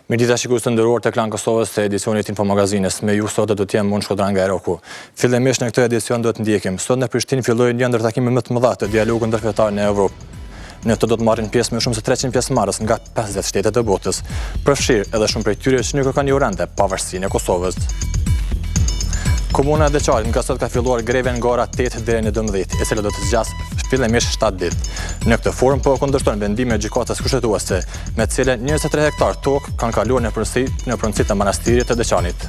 Mirëdita shikues të nderuar të Klan Kosovës të edicionit infomagazines. Me ju sot do të jem unë Shkodran nga Eroku. Fillimisht në këtë edicion do të ndjekim. Sot në Prishtinë filloi një ndër takimet më të mëdha të dialogut ndërkombëtar në Evropë. Në të do të marrin pjesë më shumë se 300 pjesëmarrës nga 50 shtete të botës. Përfshirë edhe shumë prej tyre që nuk kanë ignorante pavarësinë e Kosovës. Komuna e Deçarit nga sot ka filluar greven nga ora 8 deri në 12, e cila do të zgjasë fillimisht 7 ditë. Në këtë formë po kundërshton vendimin e gjykatës kushtetuese, me të cilën 23 hektar tokë kanë kaluar në pronësi të manastirit të Deçanit.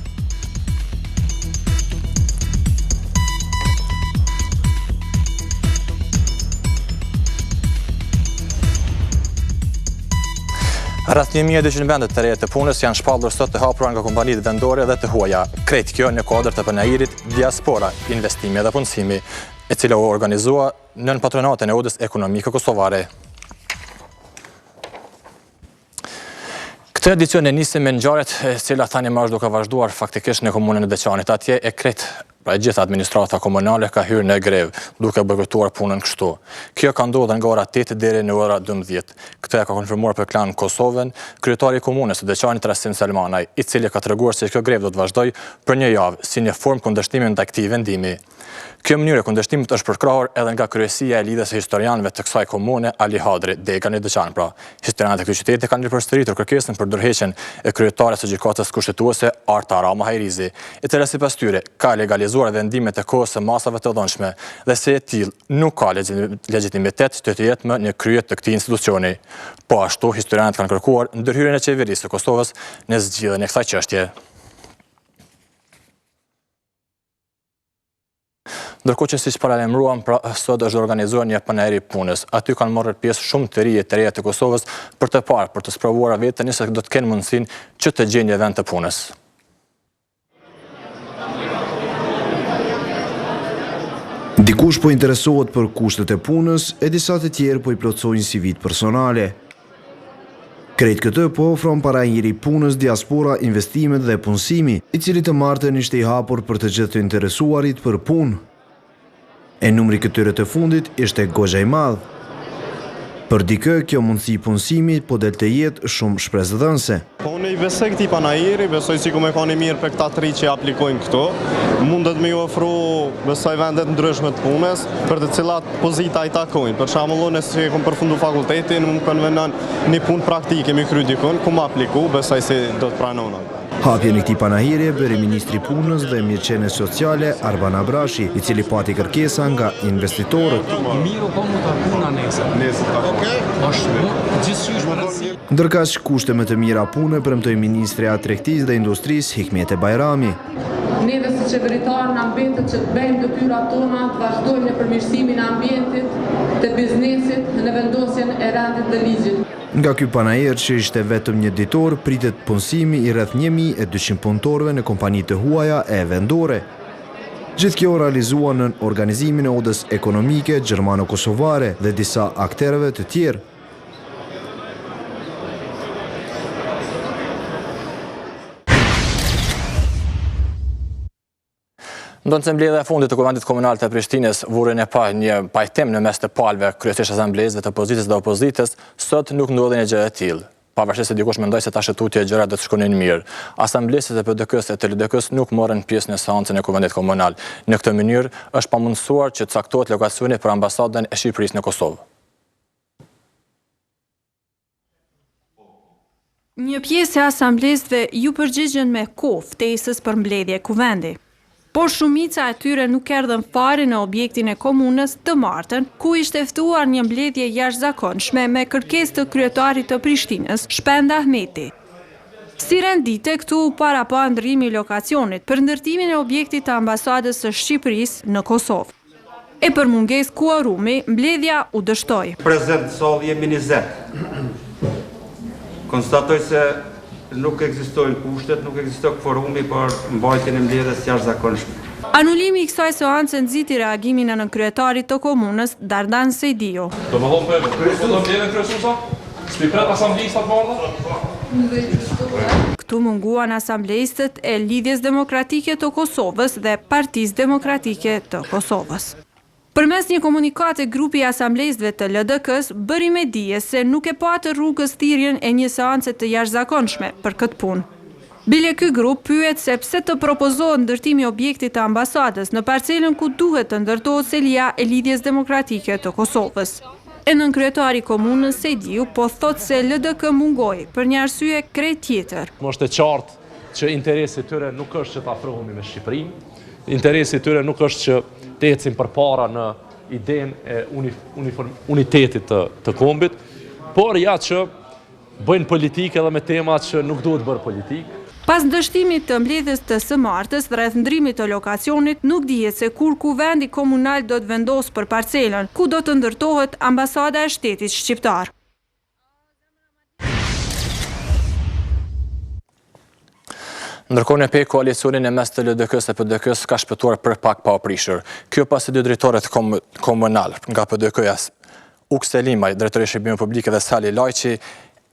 Rreth 1200 vendet të reja të punës janë shpallur sot të hapura nga kompanitë vendore dhe të huaja. Krejt kjo në kuadër të panajirit Diaspora, Investimi dhe Punësimi, e cila u organizua nën patronatën e Odës Ekonomike Kosovare. Këtë edicion e nisi me ngjarjet e cila tani më është duke vazhduar faktikisht në komunën e Deçanit. Atje e krejt pra gjitha administrata komunale ka hyrë në grev, duke bojkotuar punën kështu. Kjo ka ndodhur nga ora 8 deri në ora 12. Këtë e ka konfirmuar për Klan Kosovën kryetari i komunës së Deçanit Rasim Salmanaj, i cili ka treguar se kjo grev do të vazhdojë për një javë si një formë kundërshtimi ndaj këtij vendimi. Kjo mënyrë e kundërshtimit është përkrahur edhe nga kryesia e lidhjes së historianëve të kësaj komune, Ali Hadri, dekani i Deçanit. Pra, historianët e këtij qyteti kanë përsëritur kërkesën për ndërheqjen e kryetares së gjykatës kushtetuese Arta Ramosaj, e cila sipas tyre ka legalizuar vendimet e kohës së masave të dhunshme dhe se e tillë nuk ka legjitimitet të jetë më në krye të këtij institucioni. Po ashtu, historianët kanë kërkuar ndërhyrjen e qeverisë së Kosovës në zgjidhjen e kësaj çështje. Ndërkohë që siç paralajmëruam, sot është organizuar një panel i punës. Aty kanë marrë pjesë shumë të reja të Kosovës për të sprovuar veten nëse do të kenë mundësinë që të gjejnë një vend të punës. Dikush po interesohet për kushtet e punës, e disa të tjerë po i plotësojnë CV personale. Krejt këtë po ofron para njëri punës Diaspora, Investimet dhe Punësimi, i cili të martën ishte i hapur për të gjithë të interesuarit për punë. E numri këtyre të fundit ishte goxha i madh. Për dikë, kjo mundësi punësimi po del të jetë shumë shpresëdhënëse. Unë i besoj këtij panajiri, besoj si ku me kanë mirë për këta 3 që aplikojnë këto. Mundet me ju ofru besoj vendet ndryshme të punës, për të cilat pozita i takojnë. Për shembull, nëse kam përfundu fakultetin, më konvenon një punë praktike me kry dikun, ku më apliku, besoj se do të pranohen. Hapjen e këtij panajiri bëri ministri punës dhe mirëqenies sociale Arban Abrashi, i cili pati kërkesa nga investitorët. Ndërkaq kushte më të mira pune premtoi ministri i Tregtisë dhe Industrisë Hikmete Bajrami. Neve si qeveritarë në ambientet që të bëjmë detyrat tona, të vazhdojmë në përmirësimin e ambientit, të biznesit, në vendosjen e rendit dhe ligjit. Nga ky panajir që ishte vetëm një ditor, pritet punësimi i rreth 1200 punëtorëve në kompani të huaja e vendore. Gjithë kjo realizua në organizimin e Odës Ekonomike Gjermano-Kosovare dhe disa akterëve të tjerë. Ndonë se mbledhja e fundit të Kuvendit Komunal të Prishtinës vuri në pa një pajtim në mes të palëve kryesisht asamblezëve të pozicës dhe opozitës, sot nuk ndodhi një gjë e tillë. Pavarësisht se dikush mendoj se tash tutje gjërat do të shkonin mirë. Asamblezët e PDK-s e të LDK-s nuk morën pjesë në seancën e Kuvendit Komunal. Në këtë mënyrë është pamundësuar që të caktohet lokacioni për ambasadën e Shqipërisë në Kosovë. Një pjesë e asamblezëve ju përgjigjen me kohë ftesës për mbledhje kuvendi. Por shumica e tyre nuk erdhën fare në objektin e komunës të martën, ku ishte ftuar një mbledhje jashtëzakonshme me kërkesë të kryetarit të Prishtinës, Shpend Ahmeti. Si rendite, këtu para pa ndrimi i lokacionit për ndërtimin e objektit të ambasadës së Shqipërisë në Kosovë. E për mungesë kuorumi, mbledhja u dështoi. Prezent sot jemi 20. Konstatoj se nuk ekzistojnë kushtet, nuk ekziston kvorumi për mbajtjen e mbledhjes jashtëzakonshme. Anulimi i kësaj seance nxiti reagimin e nënkyetarit të komunës, Dardan Sejdiu. Domethënë për mbledhjen kryesuese, s'pi pret asamblesat marrë? Këtu munguan asamblejistët e Lidhjes Demokratike të Kosovës dhe Partisë Demokratike të Kosovës. Përmes një komunikate, grupi i asamblezëve të LDK-s bëri me dije se nuk e patë rrugës thirrjen e një seance të jashtëzakonshme për këtë punë. Bile ky grup pyet se pse të propozohet ndërtimi i objektit të ambasadës në parcelën ku duhet të ndërtohet selia e lidhjes demokratike të Kosovës. E nënkryetari i komunës Sejdiu po thot se LDK mungoi për një arsye krejt tjetër. Është e qartë që interesi tyre nuk është që të afrohemi me Shqipërinë, interesi tyre nuk është që të ecim përpara në idenë e unitetit të kombit, por ja që bëjnë politikë edhe me tema që nuk duhet bërë politikë. Pas dështimit të mbledhjes të së martës rreth ndrimit të lokacionit, nuk dihet se kur kuvendi komunal do të vendosë për parcelën, ku do të ndërtohet ambasada e shtetit shqiptar. Ndërkohë në koalicionin e mes të LDK-s e PDK-s ka shpëtuar për pak pa prishur. Kjo pasi dy drejtorët komunal nga PDK-ja, Ukselimaj, drejtori i shërbimeve publike dhe Sali Lajçi,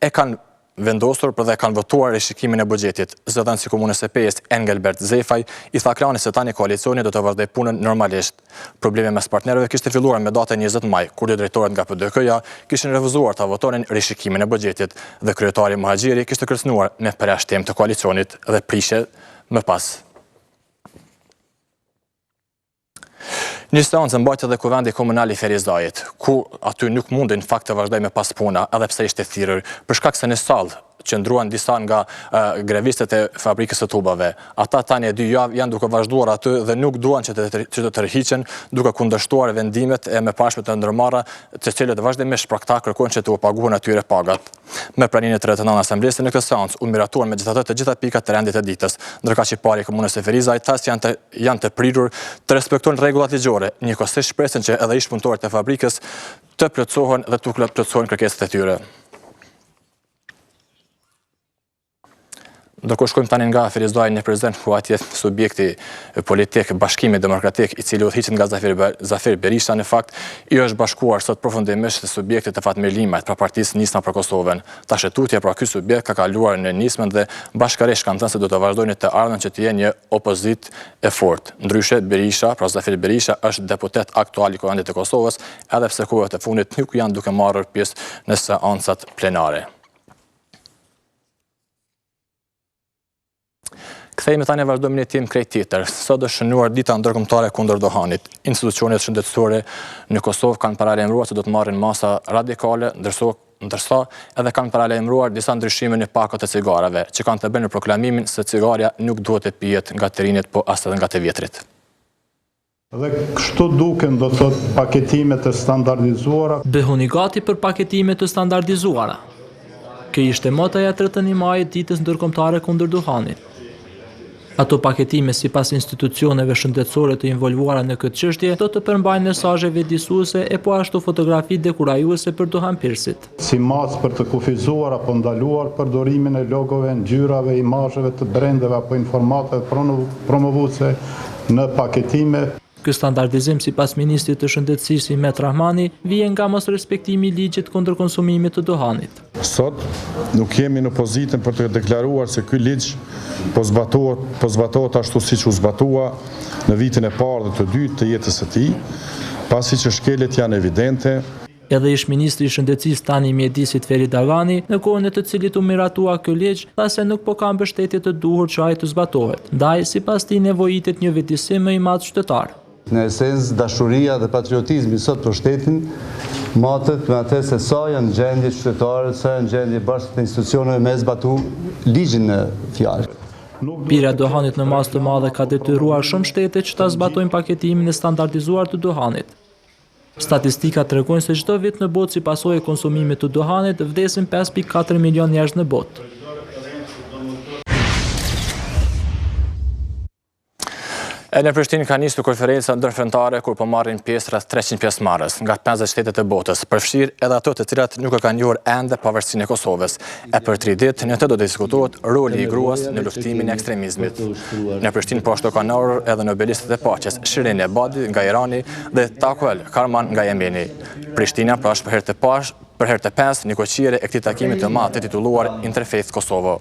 e kanë vendosur për dhe kanë votuar rishikimin e buxhetit. Zëdhënësi i komunës së Pejës, Engelbert Zefaj, i tha Klanit se tani koalicioni do të vazhdojë punën normalisht. Problemi mes partnerëve kishte filluar me datën 20 maj, kur dy drejtorët nga PDK-ja kishin refuzuar ta votonin rishikimin e buxhetit dhe kryetari Muhaxhiri kishte kërcënuar me përjashtim të koalicionit dhe prishje më pas. Një seancë mbajtje dhe kuvendi komunal i Ferizajit, ku aty nuk mundin fakt të vazhdoj me pas puna, edhe pse ishte thirrur, për shkak se në sallë qëndruan disa nga grevistët e fabrikës së tubave. Ata tani 2 javë janë duke vazhduar aty dhe nuk duan që të tërhiqen, duke kundërshtuar vendimet e mëparshme të ndërmarra, të cilët vazhdimisht prakta kërkojnë që të u paguhen atyre pagat. Me pranimin e të rretënën asamblesë në këtë seancë u miratuan megjithatë të gjitha pikat të rendit të ditës, ndërkaq që pari i komunës së Ferizajit tas janë të prirur të respektojnë rregullat ligjore, njëkohësisht shpresin që edhe ish punëtorët e fabrikës të plotësohen dhe të plotësojnë kërkesat e tyre. Ndërkohë shkojmë tani nga Ferizaji në prezent ku atje subjekti politik Bashkimi Demokratik i cili udhëhiqet nga Zafir Berisha në fakt i është bashkuar sot përfundimisht të subjektit të Fatmir Limajt pra partisë Nisma për Kosovën. Tash tutje pra ky subjekt ka kaluar në nismën dhe bashkërisht kanë thënë se do të vazhdojnë të ardhmen që të jenë një opozitë e fortë. Ndryshe Berisha, pra Zafir Berisha është deputet aktual i Kuvendit të Kosovës, edhe pse kohët e fundit nuk janë duke marrë pjesë në seancat plenare. Kthehemi tani vazhdojmë një tim krejt tjetër. Sot është shënuar dita ndërkombëtare kundër dohanit. Institucionet shëndetësore në Kosovë kanë paralajmëruar se do të marrin masa radikale, ndërsa edhe kanë paralajmëruar disa ndryshime në pakat e cigareve, që kanë të bëjnë në proklamimin se cigaria nuk duhet të pijet nga të rinjt, po as edhe nga të vjetrit. Dhe kështu duken do thot paketimet e standardizuara. Bëhuni gati për paketimet e standardizuara. Kjo ishte motaja 31 majit ditës ndërkombëtare kundër duhanit. Ato paketime sipas institucioneve shëndetësore të involvuara në këtë çështje do të përmbajnë mesazhe vëdësuese e po ashtu fotografi dekurajuese për duhanpirësit. Si mas për të kufizuar apo ndaluar përdorimin e logove, ngjyrave, imazheve të brendeve apo informatave promovuese në paketime. Ky standardizim sipas ministrit të shëndetësisë Met Rahmani vjen nga mos respektimi i ligjit kundër konsumimit të duhanit. Sot nuk jemi në pozitën për të deklaruar se ky ligj po zbatohet ashtu siç u zbatua në vitin e parë dhe të dytë të jetës së tij, pasi që shkelet janë evidente. Edhe ish ministri i shëndetësisë tani i mjedisit Ferit Dagani, në kohën e të cilit u miratua ky ligj, tha se nuk po ka mbështetje të duhur që ai të zbatohet. Ndaj sipas tij nevojitet një vetësim më i madh qytetar. Në esencë, dashuria dhe patriotizmi sot për shtetin matet me atë se sa janë gjendje qytetarët, sa janë gjendje bashkë të institucioneve me zbatu ligjin në fjalë. Pirja e duhanit në masë të madhe ka detyruar shumë shtete që ta zbatojnë paketimin e standardizuar të duhanit. Statistikat tregojnë se çdo vit në botë si pasojë e konsumimit të duhanit vdesin 5.4 milion njerëz në botë. E në Prishtinë ka nisur konferenca ndërfentare kur po marrin pjesë rreth 300 pjesëmarrës nga 50 shtetet e botës, përfshirë edhe ato të cilat nuk e kanë njohur ende pavarësinë e Kosovës. E për 3 ditë në të do të diskutohet roli i gruas në luftimin e ekstremizmit. Në Prishtinë po ashtu kanë ardhur edhe nobelistët e paqes, Shirin Ebadi nga Irani dhe Takuel Karman nga Jemeni. Prishtina pra është për herë të Për herë të pesë, një koqire e këtij takimi të madh të titulluar Interfaith Kosovo.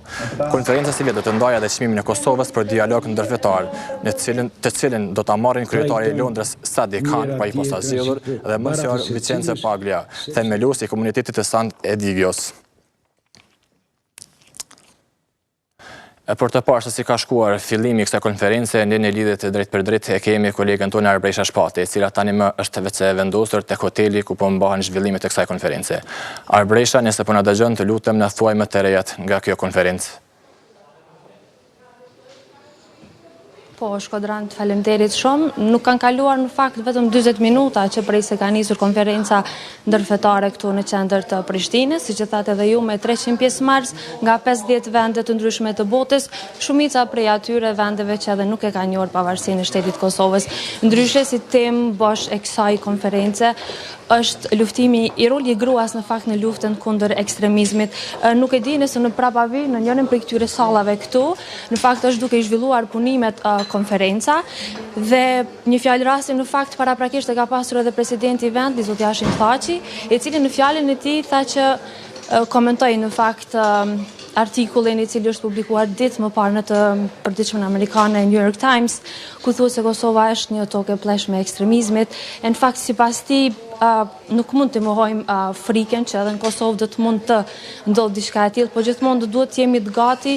Konferenca si do të ndajë edhe çmimin e Kosovës për dialog ndërfetar, të cilin do ta marrin kryetari i Londrës Sadi Khan pa i posazjedhur dhe Monsignor Vincenzo Paglia, themelues i komunitetit të Sant Edigios. Për të parë se si ka shkuar fillimi i kësaj konference, në një lidhje të drejt për drejt e kemi kolegën tonë Arbresha Shpati, e cila tani më është vetë e vendosur tek hoteli ku po mbahen zhvillimet e kësaj konference. Arbresha, nëse po na dëgjon, të lutem na thuaj më të rejat nga kjo konferencë. Po, Shkodrant, faleminderit shumë. Nuk kanë kaluar në fakt vetëm 40 minuta që prej se ka nisur konferenca ndërfetare këtu në qendër të Prishtinës, siç e thatë edhe ju, me 300 pjesëmarrës nga 50 vende të ndryshme të botës, shumica prej atyre vendeve që edhe nuk e kanë njohur pavarësinë e shtetit Kosovës. Ndryshe, si temë bosh e kësaj konference është luftimi i roli i gruas në fakt në luftën kundër ekstremizmit. Nuk e di nëse në prapavi në njërin prej këtyre sallave këtu, në fakt është duke i zhvilluar punimet konferenca dhe një fjalë rasti në fakt paraprakisht e ka pasur edhe presidenti i vendit, zoti Hashim Thaçi, i cili në fjalën e tij tha që komentoi në fakt artikullin i cili është publikuar ditë më parë në të përditshmën amerikane New York Times, ku thuhet se Kosova është një tokë e pleshme e ekstremizmit. Në fakt, sipas tij, nuk mund të mohojmë frikën që edhe në Kosovë do të mund të ndodhë diçka e tillë, por gjithmonë do duhet të jemi të gati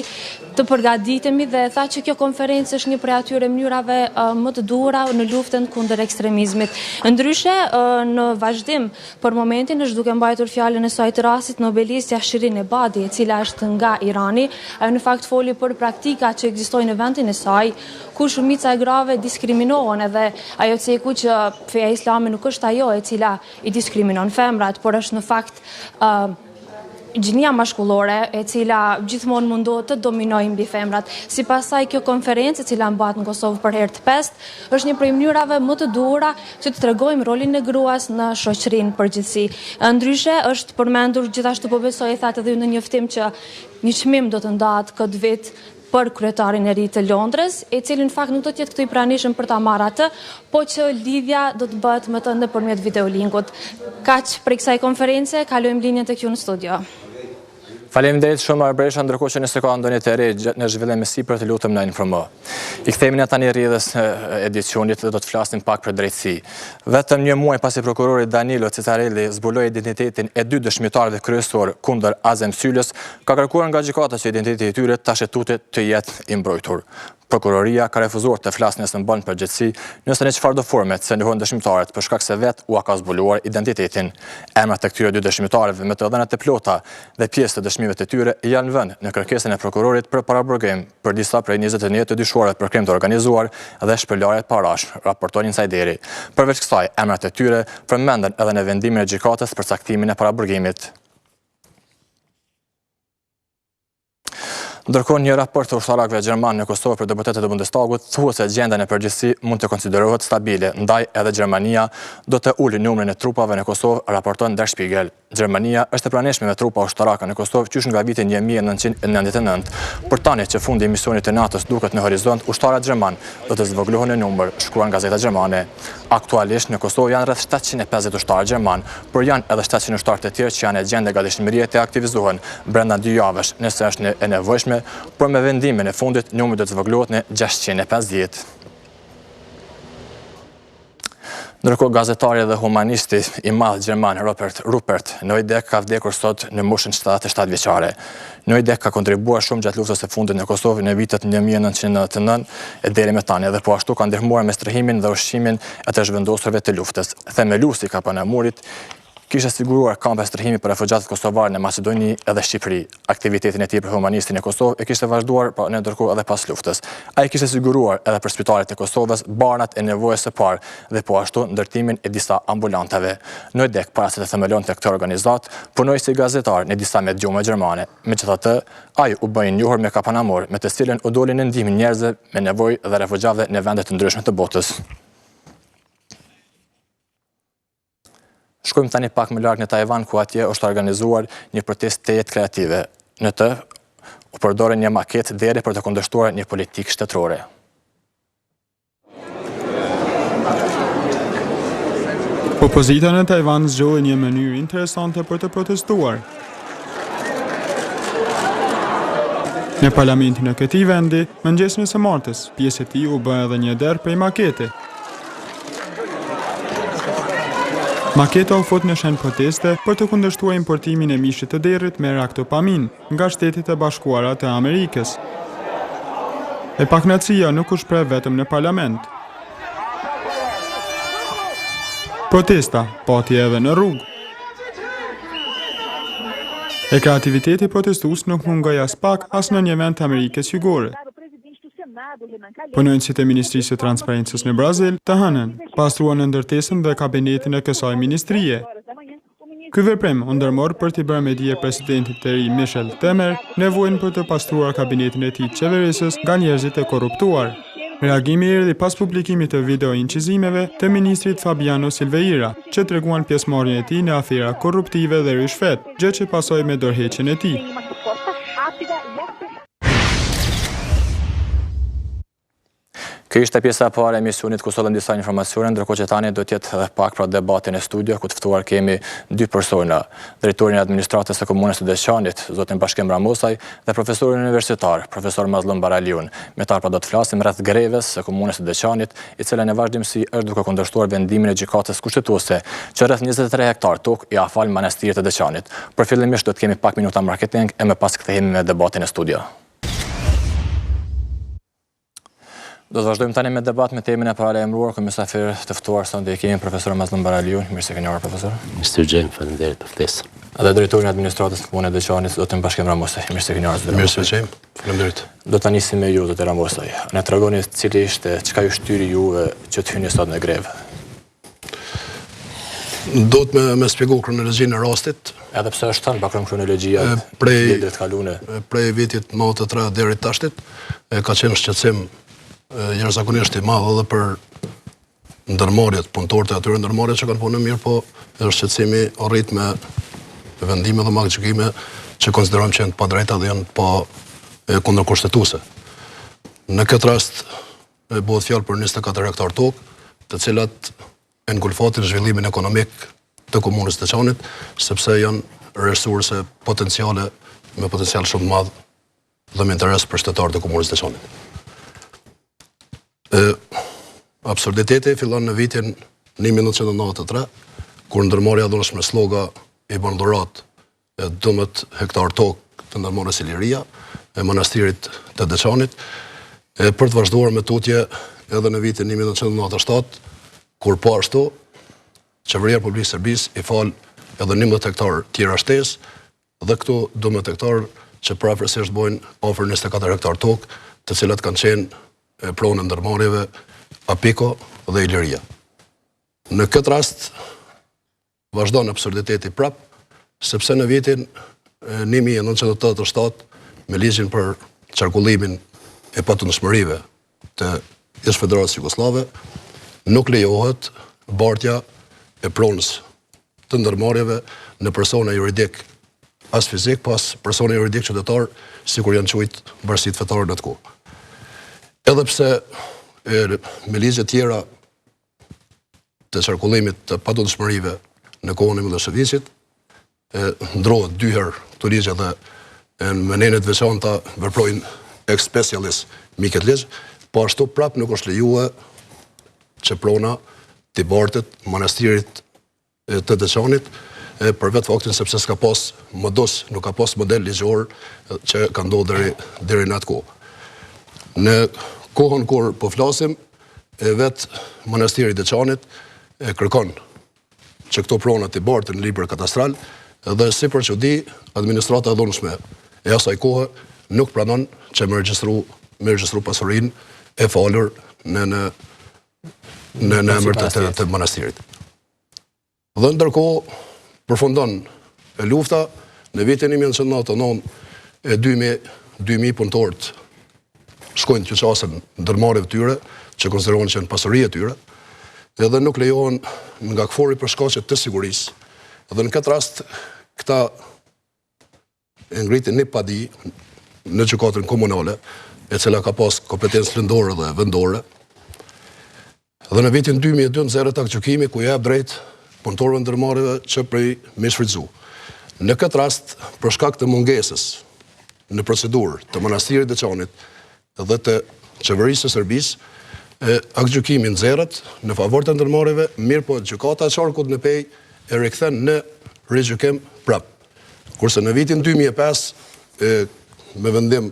të përgatitemi dhe tha që kjo konferencë është një prej atyre mënyrave më të duhura në luftën kundër ekstremizmit. Ndryshe, në vazhdim për momentin është duke mbajtur fjalën e saj të rastit nobelistja Shirin Ebadi, e cila është nga Irani. Ajo në fakt foli për praktika që ekzistojnë në vendin e saj, ku shumica e grave diskriminohen, edhe ajo ceku që feja islame nuk është ajo e cila i diskriminon femrat, por është në fakt gjinia mashkullore e cila gjithmonë mundohet të dominojë mbi femrat. Sipas saj, kjo konferencë, e cila mbahet në Kosovë për herë të pestë, është një prej mënyrave më të duhura që të tregojmë rolin e gruas në shoqërinë përgjithësi. Ndryshe, është përmendur gjithashtu, po besoj e thatë edhe në njoftim, që një çmim do të ndahet këtë vit për kryetarin e ri të Londrës, i cili në fakt nuk do të jetë këtu i pranishëm për ta marrë atë, po që lidhja do të bëhet më të nëpërmjet videolinkut. Kaq për kësaj konference, kalojmë linjën tek ju në studio. Faleminderit shumë Arbresha, ndërkohë që nëse ka ndonjë të re në zhvillim e sipër, të lutem na informo. I kthehemi ne tani rrjedhës edicionit dhe do të flasim pak për drejtësi. Vetëm një muaj pasi prokurori Danilo Cesarelli zbuloi identitetin e 2 dëshmitarëve kryesor kundër Azem Sylës, ka kërkuar nga gjykata që identiteti i tyre tash të jetë i mbrojtur. Prokuroria ka refuzuar të flasë nëse mban përgjegjësi nëse në çfarëdo forme të synohen dëshmitarët për shkak se vetë u ka zbuluar identitetin. Emrat e këtyre 2 dëshmitarëve me të dhënat e plota dhe pjesë të dëshmive të tyre janë vënë në kërkesën e prokurorit për paraburgim për disa prej 21 të dyshuarve për krim të organizuar dhe shpërlarje parash, raporton Insideri. Përveç kësaj, emrat e tyre përmenden edhe në vendimin e gjykatës për caktimin e paraburgimit. Ndërkohë, një raport të ushtarakëve gjermanë në Kosovë për deputetët e Bundestagut thuhet se gjendja në përgjithësi mund të konsiderohet stabile, ndaj edhe Gjermania do të ulë numrin e trupave në Kosovë, raporton Der Spiegel. Gjermania është e pranishme me trupa ushtarake në Kosovë qysh nga viti 1999. Për tani që fundi i misionit të NATO-s duket në horizont, ushtarët gjerman do të zvogëlohen në numër, shkruan gazeta gjermane. Aktualisht në Kosovë janë rreth 750 ushtarë gjerman, por janë edhe 700 ushtarë të tjerë që janë e gjendë gatishmërie të aktivizohen brenda 2 javësh, nëse është e nevojshme, por me vendimin e fundit numri do të zvogëlohet në 650. Ndërkohë, gazetari dhe humanisti i madh gjerman Rupert Neudeck ka vdekur sot në moshën 77 vjeçare. Neudeck ka kontribuar shumë gjatë luftës së fundit në Kosovë në vitet 1999 e deri më tani, dhe po ashtu ka ndihmuar me strehimin dhe ushqimin e të zhvendosurve të luftës. Themeluesi i kampanamurit kishte siguruar kampe strehimi për refugjatët kosovarë në Maqedoni edhe Shqipëri. Aktivitetin e tij për humanistin e Kosovë e kishte vazhduar në ndërkohë edhe pas luftës. Ai kishte siguruar edhe për spitalet e Kosovës barnat e nevojës së parë dhe po ashtu ndërtimin e disa ambulanteve. Neudeck, para se të themelonte këtë organizatë, punoi si gazetar në disa mediume gjermane. Megjithatë, ai u bë i njohur me kapanamor, me të cilën u dolin në ndihmë njerëzve me nevojë dhe refugjatëve në vende të ndryshme të botës. Shkojmë tani pak më larg në Taiwan, ku atje është organizuar një protestë të jetë kreative. Në të u përdorën një maketë deri për të kundërshtuar një politikë shtetërore. Opozita në Tajvan zgjodhi një mënyrë interesante për të protestuar. Në parlamentin e këtij vendi, mëngjesin e së martës, pjesë e tij u bë edhe një derë prej makete. Maketa u fut në shenjë proteste për të kundërshtuar importimin e mishit të derrit me raktopamin nga Shtetet e Bashkuara të Amerikës. E pakënaqësia nuk u shpreh vetëm në parlament. Protesta pati edhe në rrugë. E kreativiteti protestues nuk mungoj as pak as në një vend të Amerikës Jugore. Punonësit e Ministrisë së Transparencës në Brazil të hënën pastruan ndërtesën dhe kabinetin e kësaj ministrie. Ky veprim u ndërmor për t'i bërë me dije presidentit të ri Michel Temer nevojën për të pastruar kabinetin e tij qeverisës nga njerëzit e korruptuar. Reagimi erdhi pas publikimit të video incizimeve të ministrit Fabiano Silveira, që treguan pjesëmarrjen e tij në afera korruptive dhe rishfet, gjë që pasoi me dorëheqjen e tij. Kjo ishte pjesa e parë e emisionit ku sollëm disa informacione, ndërkohë që tani do të jetë edhe pak për debatin e studio, ku të ftuar kemi dy persona, drejtorin e administratës së komunës së Deçanit, zotin Bashkim Ramosaj, dhe profesorin universitar, profesor Mazllum Baraliu. Me ta do të flasim rreth greves së komunës së Deçanit, i cila në vazhdimsi është duke kundërshtuar vendimin e gjykatës kushtetuese, që rreth 23 hektar tokë i afal manastirit të Deçanit. Për fillimisht do të kemi pak minuta marketing e më pas kthehemi me debatin e studio. Do të vazhdojmë tani me debat me temën e paralajmëruar, ku mysafir të ftuar sonte kemi profesor Mazllum Baraliu. Mirë se keni ardhur profesor. Faleminderit për ftesën. Edhe drejtori i administratës së komunës së Deçanit, zotin Bashkim Ramosaj. Mirë se keni ardhur. Mirë se jam. Faleminderit. Do ta nisim me ju, zotin Ramosaj. Na tregoni cili ishte, çka ju shtyri juve që të hyni sot në grevë? Do të me shpjegoj kronologjinë e rastit. Edhe pse është tani bakron kronologjia e kaluar. Prej vitit 93 deri tashtit ka qenë shqetësim jashtëzakonisht i madh edhe për ndërmarrjet, punëtorët e atyre ndërmarrjet që kanë punë mirë, po edhe shqetësimi arrit me vendime dhe gjykime që konsiderojmë që janë të padrejta dhe janë pa kundërkushtetuese. Në këtë rast bëhet fjalë për 24 hektar tokë, të cilat e ngulfatin zhvillimin ekonomik të komunës së Deçanit, sepse janë resurse potenciale me potencial shumë të madh dhe me interes për shtetarët e komunës së Deçanit. Absurditeti fillon në vitin 1993, kur ndërmarrja e dhunshme sloga i bën dhurat 12 hektar tokë të ndërmarrjes së Liria e manastirit të Deçanit, për të vazhduar me tutje edhe në vitin 1997, kur po ashtu Qeveria e Republikës së Serbisë i fal edhe 11 hektar tjera shtesë, dhe këtu 12 hektar që parafërsisht bojnë afër 24 hektar tokë, të cilat kanë qenë pronë ndërmarrjeve Apiko dhe Iliria. Në këtë rast vazhdon absurditeti prap, sepse në vitin 1987 me ligjin për qarkullimin e patundshmërive të Jeshtë Federatës Jugoslave nuk lejohet bartja e pronës të ndërmarrjeve në persona juridik as fizik, pas persona juridik qytetar, sikur janë quajtur bashkitë fetare në atë kohë. Edhe pse me ligje tjera të qarkullimit të patundshmërive në kohën e Miloševićit, ndrohet dy herë këto ligje dhe në mënyrë të veçanta veprojnë ex specialis mbi këtë ligj, po ashtu prap nuk është lejuar që prona të bartet manastirit të Deçanit për vetë faktin sepse s'ka pas modos, nuk ka pas model ligjor që ka ndodhur deri në atë kohë. Në kohën kur po flasim, vetë manastiri i Deçanit kërkon që këto prona të barten në libër katastral, dhe si për çudi, administrata e dhunshme e asaj kohe nuk pranon që me regjistru pasurinë e falur në emër të manastirit. Dhe ndërkohë përfundon lufta në vitin 1999 2000 punëtorët shkojnë të qasën ndërmarrjeve tyre, që konsiderohen që janë pasuri e tyre, edhe nuk lejohen nga kfori për shkaqe të sigurisë. Dhe në këtë rast, këta e ngritin një padi në gjykatën komunale, e cila ka pas kompetencë lëndore dhe vendore. Dhe në vitin 2002 nxerret akt gjykimi ku jep drejt punëtorëve ndërmarrjeve që prej me shfrytzu. Në këtë rast, për shkak të mungesës në procedurë të manastirit Deçanit dhe të qeverisë së Serbisë, aktgjykimi nxerret në favor të ndërmarrjeve, mirë po gjykata e Qarkut në Pej e rikthen në rigjykim prap. Kurse në vitin 2005, me vendim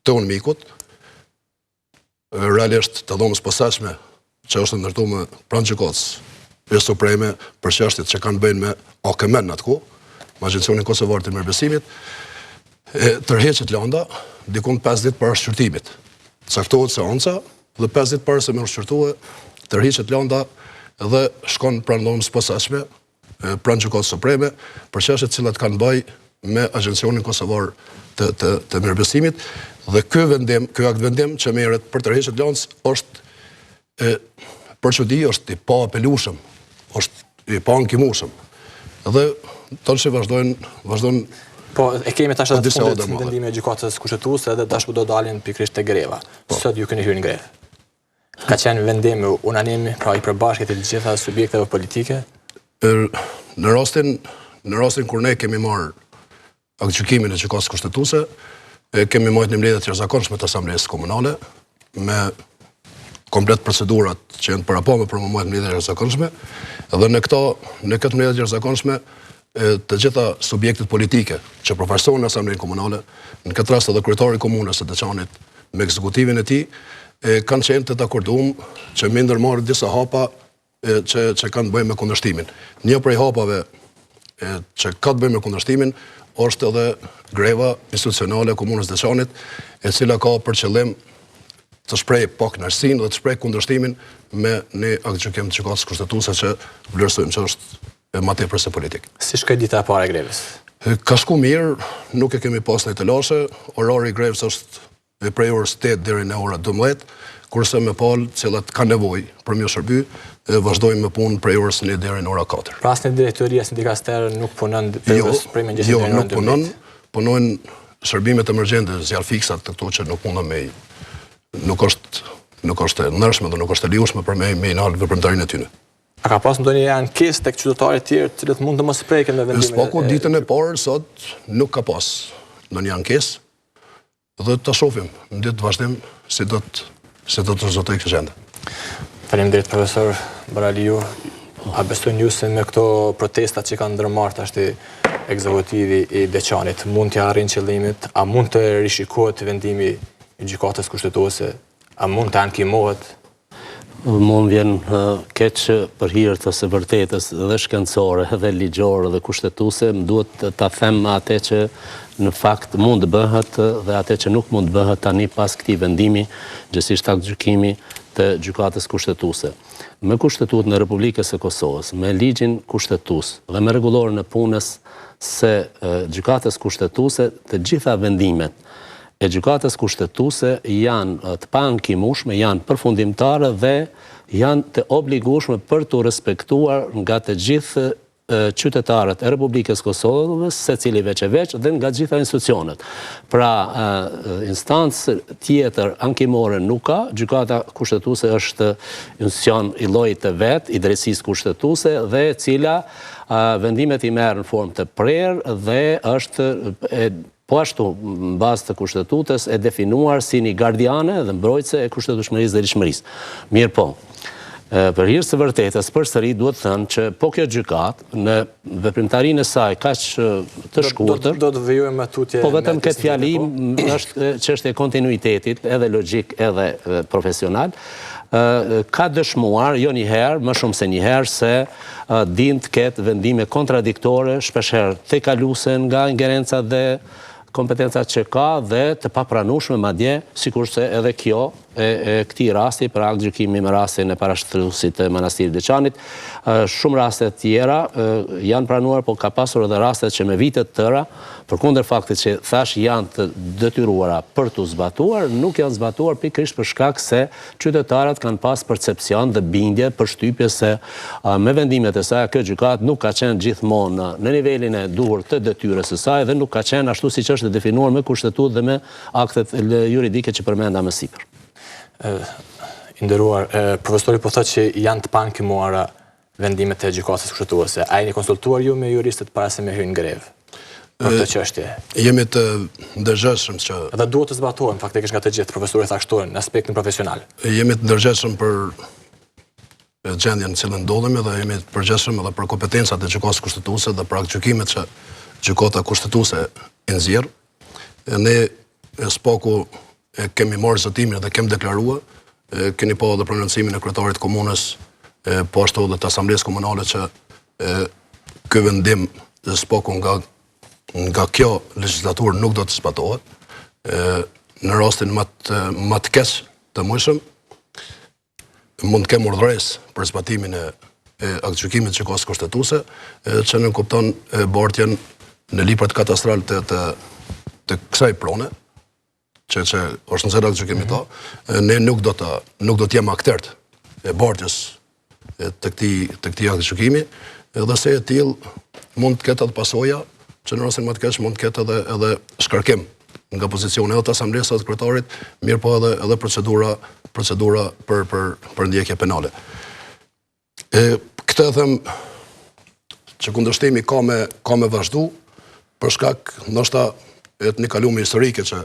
të UNMIK-ut, realisht të dhomës posaçme që është ndërtuar pranë gjykatës e Supreme për çështjet që kanë bëjnë me AKM-n atko, me Agjencionin Kosovar të Mirëbesimit, tërheqet landa dikun 5 ditë para shqyrtimit. Caktohet seanca dhe 5 ditë para se më shqyrtuar, tërheqet landa dhe shkon pranë dhomës posaçme, pranë gjykatës Supreme, për çështjet të cilat kanë bëj me Agjencionin Kosovar të Mirëbesimit, dhe ky akt vendim që merret për tërheqjet landës është për çudi, është i pa apelueshëm, është i pa ankimueshëm. Dhe tonë që vazhdojnë. Po, e kemi tash edhe fundit vendime e gjykatës kushtetuese dhe tash do dalin pikërisht te greva. Sot ju keni hyrë në grevë. Ka qenë vendim unanim, pra i përbashkët e të gjitha subjekteve politike? Në rastin kur ne kemi marrë aktgjykimin e gjykatës kushtetuese, kemi marrë një mbledhje të jashtëzakonshme të asamblesë komunale me komplet procedurat që janë parapome për mbledhjen e mbledhjes së jashtëzakonshme, dhe në këtë mbledhje të jashtëzakonshme të gjitha subjektet politike që përfaqësohen në Asamblenë Komunale, në këtë rast edhe kryetari i komunës së Deçanit me ekzekutivin e tij, kanë qenë të dakorduar që me ndërmarrë disa hapa që kanë të bëjnë me kundërshtimin. Një prej hapave që ka të bëjë me kundërshtimin është edhe greva institucionale e komunës së Deçanit, e cila ka për qëllim të shpreh pakënaqësinë dhe të shpreh kundërshtimin me një aktgjykim të gjykatës kushtetuese që vlerësojmë që është ma tepër se politik. Si shkoi dita e parë e grevës? Ka shku mirë, nuk e kemi pas në të lashe, orari i grevës është prej orës 8 deri në ora 12, kurse me palë cilat ka nevojë për mjë shërby, vazhdojmë me punë prej orës 1 deri në ora 4. Pra asnjë drejtoria sindikastare nuk punon prej orës prej mëngjesit deri në orën 12? Jo, nuk punon, punojnë shërbimet emergjente, zjarr fiksat të këto që nuk punon me, nuk është e ndershme dhe nuk është e lijueshme për me inal veprimtarinë e tyre. A ka pas ndonjë ankesë tek qytetarët e tjerë, të cilët mund të mos preken me vendimin? S'paku ditën e parë sot nuk ka pas ndonjë ankesë, dhe ta shohim në ditë të vazhdim si do të rezultojë kjo gjendje. Faleminderit profesor Baraliu. A besojnë ju se me këto protestat që kanë ndërmarrë tash ekzekutivi i Deçanit mund të arrijnë qëllimit, a mund të rishikohet vendimi i gjykatës kushtetuese, a mund të ankimohet? Mund vjen keq për hir të së vërtetës dhe shkencore dhe ligjore dhe kushtetuese, më duhet ta them atë që në fakt mund të bëhet dhe atë që nuk mund të bëhet tani pas këtij vendimi, gjithsesi aktgjykimi të gjykatës kushtetuese. Me Kushtetutën e Republikës së Kosovës, me ligjin kushtetues dhe me rregulloren e punës së gjykatës kushtetuese, të gjitha vendimet e gjykatës kushtetuese janë të paankimueshme, janë përfundimtare dhe janë të obligueshme për të respektuar nga të gjithë qytetarët e Republikës Kosovës, secili veç e veç dhe nga gjitha institucionet. Pra, instancë tjetër ankimore nuk ka, gjykata kushtetuese është institucion i llojit të vet, i drejtësisë kushtetuese dhe cila vendimet i merr në formë të prerë dhe është po ashtu, në bazë të kushtetutës, e definuar si një gardiane dhe mbrojtëse e kushtetueshmërisë dhe ligjshmërisë. Mirë po, për hir të vërtetës, përsëri duhet thënë që po kjo gjykatë në veprimtarinë e saj kaq të shkurtër, do të vijojmë tutje. Po vetëm këtë fjalim është çështje e kontinuitetit, edhe logjik edhe profesional, ka dëshmuar jo një herë, më shumë se një herë, se din të ketë vendime kontradiktore, shpeshherë tejkaluese nga ingerenca dhe kompetencat që ka dhe të papranueshme madje, sikurse edhe kjo e këtij rasti për aktgjykimi me rastin e parashtruesit të manastirit Deçanit. Shumë raste të tjera janë pranuar, por ka pasur edhe raste që me vite të tëra, përkundër faktit që thash janë të detyruara për të zbatuar, nuk janë zbatuar pikërisht për shkak se qytetarët kanë pas percepcion dhe bindje përshtypje se me vendimet e saj kjo gjykatë nuk ka qenë gjithmonë në nivelin e duhur të detyrës së saj dhe nuk ka qenë ashtu siç është definuar me kushtetutë dhe me aktet juridike që përmenda më sipër. Nderuar, profesori po thotë që janë të pankëmuara vendimet e gjykatës kushtetuese. A jeni konsultuar ju me juristët para se me hyrë në grevë për këtë çështje? Jemi të ndërgjegjshëm që... Edhe duhet të zbatohen faktikisht nga të gjithë profesorët thashtojnë në aspektin profesional. Jemi të ndërgjegjshëm për gjendjen në cilën ndodhemi dhe jemi të përgjegjshëm edhe për kompetencat e gjykatës kushtetuese dhe për aktgjykimet që gjykata kushtetuese i nxjerr. Ne spaku kemi marrë zotimin dhe kemi deklaruar, keni pa edhe prononcimin e kryetarit komunës, po ashtu edhe të asamblesë komunale që ky vendim spaku nga kjo legjislaturë nuk do të zbatohet. Në rastin më të keq të mundshëm, mund të kemë urdhëresë për zbatimin e aktgjykimit që gjykatës kushtetuese, që nënkupton bartjen në librat katastrale të kësaj prone, që është nëzër aktgjykimi ta, ne nuk do të jem aktert e bartjes të këtij aktgjykimi, dhe se e tillë mund të ketë edhe pasoja, që në rastin më të keq mund të ketë edhe shkarkim nga pozicioni edhe të asamblesë dhe të kryetarit, mirë po edhe procedura për ndjekje penale. Këtë them që kundërshtimi ka me vazhdu, për shkak ndoshta një kalume historike që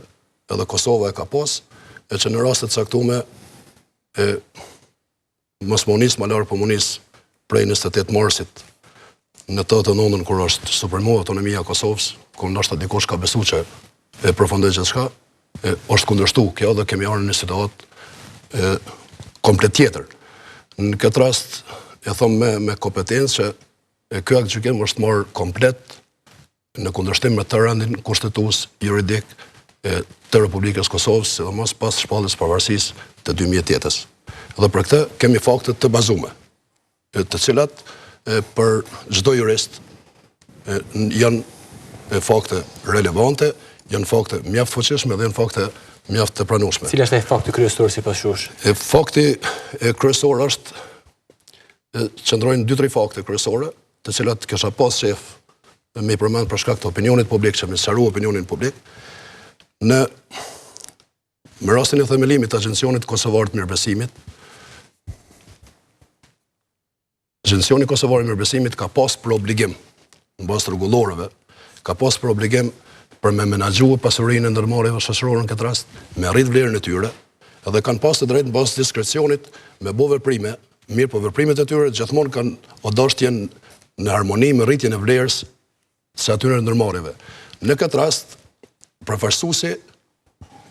edhe Kosova e ka pas, e që në rastet caktume mos më unis, ma larë po më unis prej 28 marsit në 89-ën kur është supremua autonomia Kosovës, kur ndoshta dikush ka besu që e përfundoi gjithçka, është kundërshtu kjo dhe kemi ardhur në një situatë komplet tjetër. Në këtë rast e them me kompetencë që ky aktgjykim është marrë komplet në kundërshtim me të rendin kushtetues juridik të Republikës Kosovës, sidomos pas shpalljes së pavarësisë të 2010-s. Dhe për këtë kemi fakte të bazuara, të cilat për çdo jurist janë fakte relevante, janë fakte mjaft fuqishme dhe janë fakte mjaft të pranueshme. Cili është ai fakti kryesor sipas jush? Fakti kryesor është qëndrojnë 2-3 fakte kryesore, të cilat kisha pas shef me përmend për shkak të opinionit publik, që më sqarua opinionin publik, në rastin e themelimit të Agjencionit Kosovar të Mirëbesimit. Agencioni Kosovar i Mirëbesimit ka pas për obligim, në bazë rregulloreve, ka pas për obligim për me menaxhue pasurinë e ndërmarrjeve shoqërore në këtë rast, me rrit vlerën e tyre, edhe kanë pas të drejtë në bazë diskrecionit me bë veprime, mirë po veprimet e tyre gjithmonë kanë odoshtjen në harmoni me rritjen e vlerës së atyre ndërmarrjeve. Në këtë rast, përfaqësuesi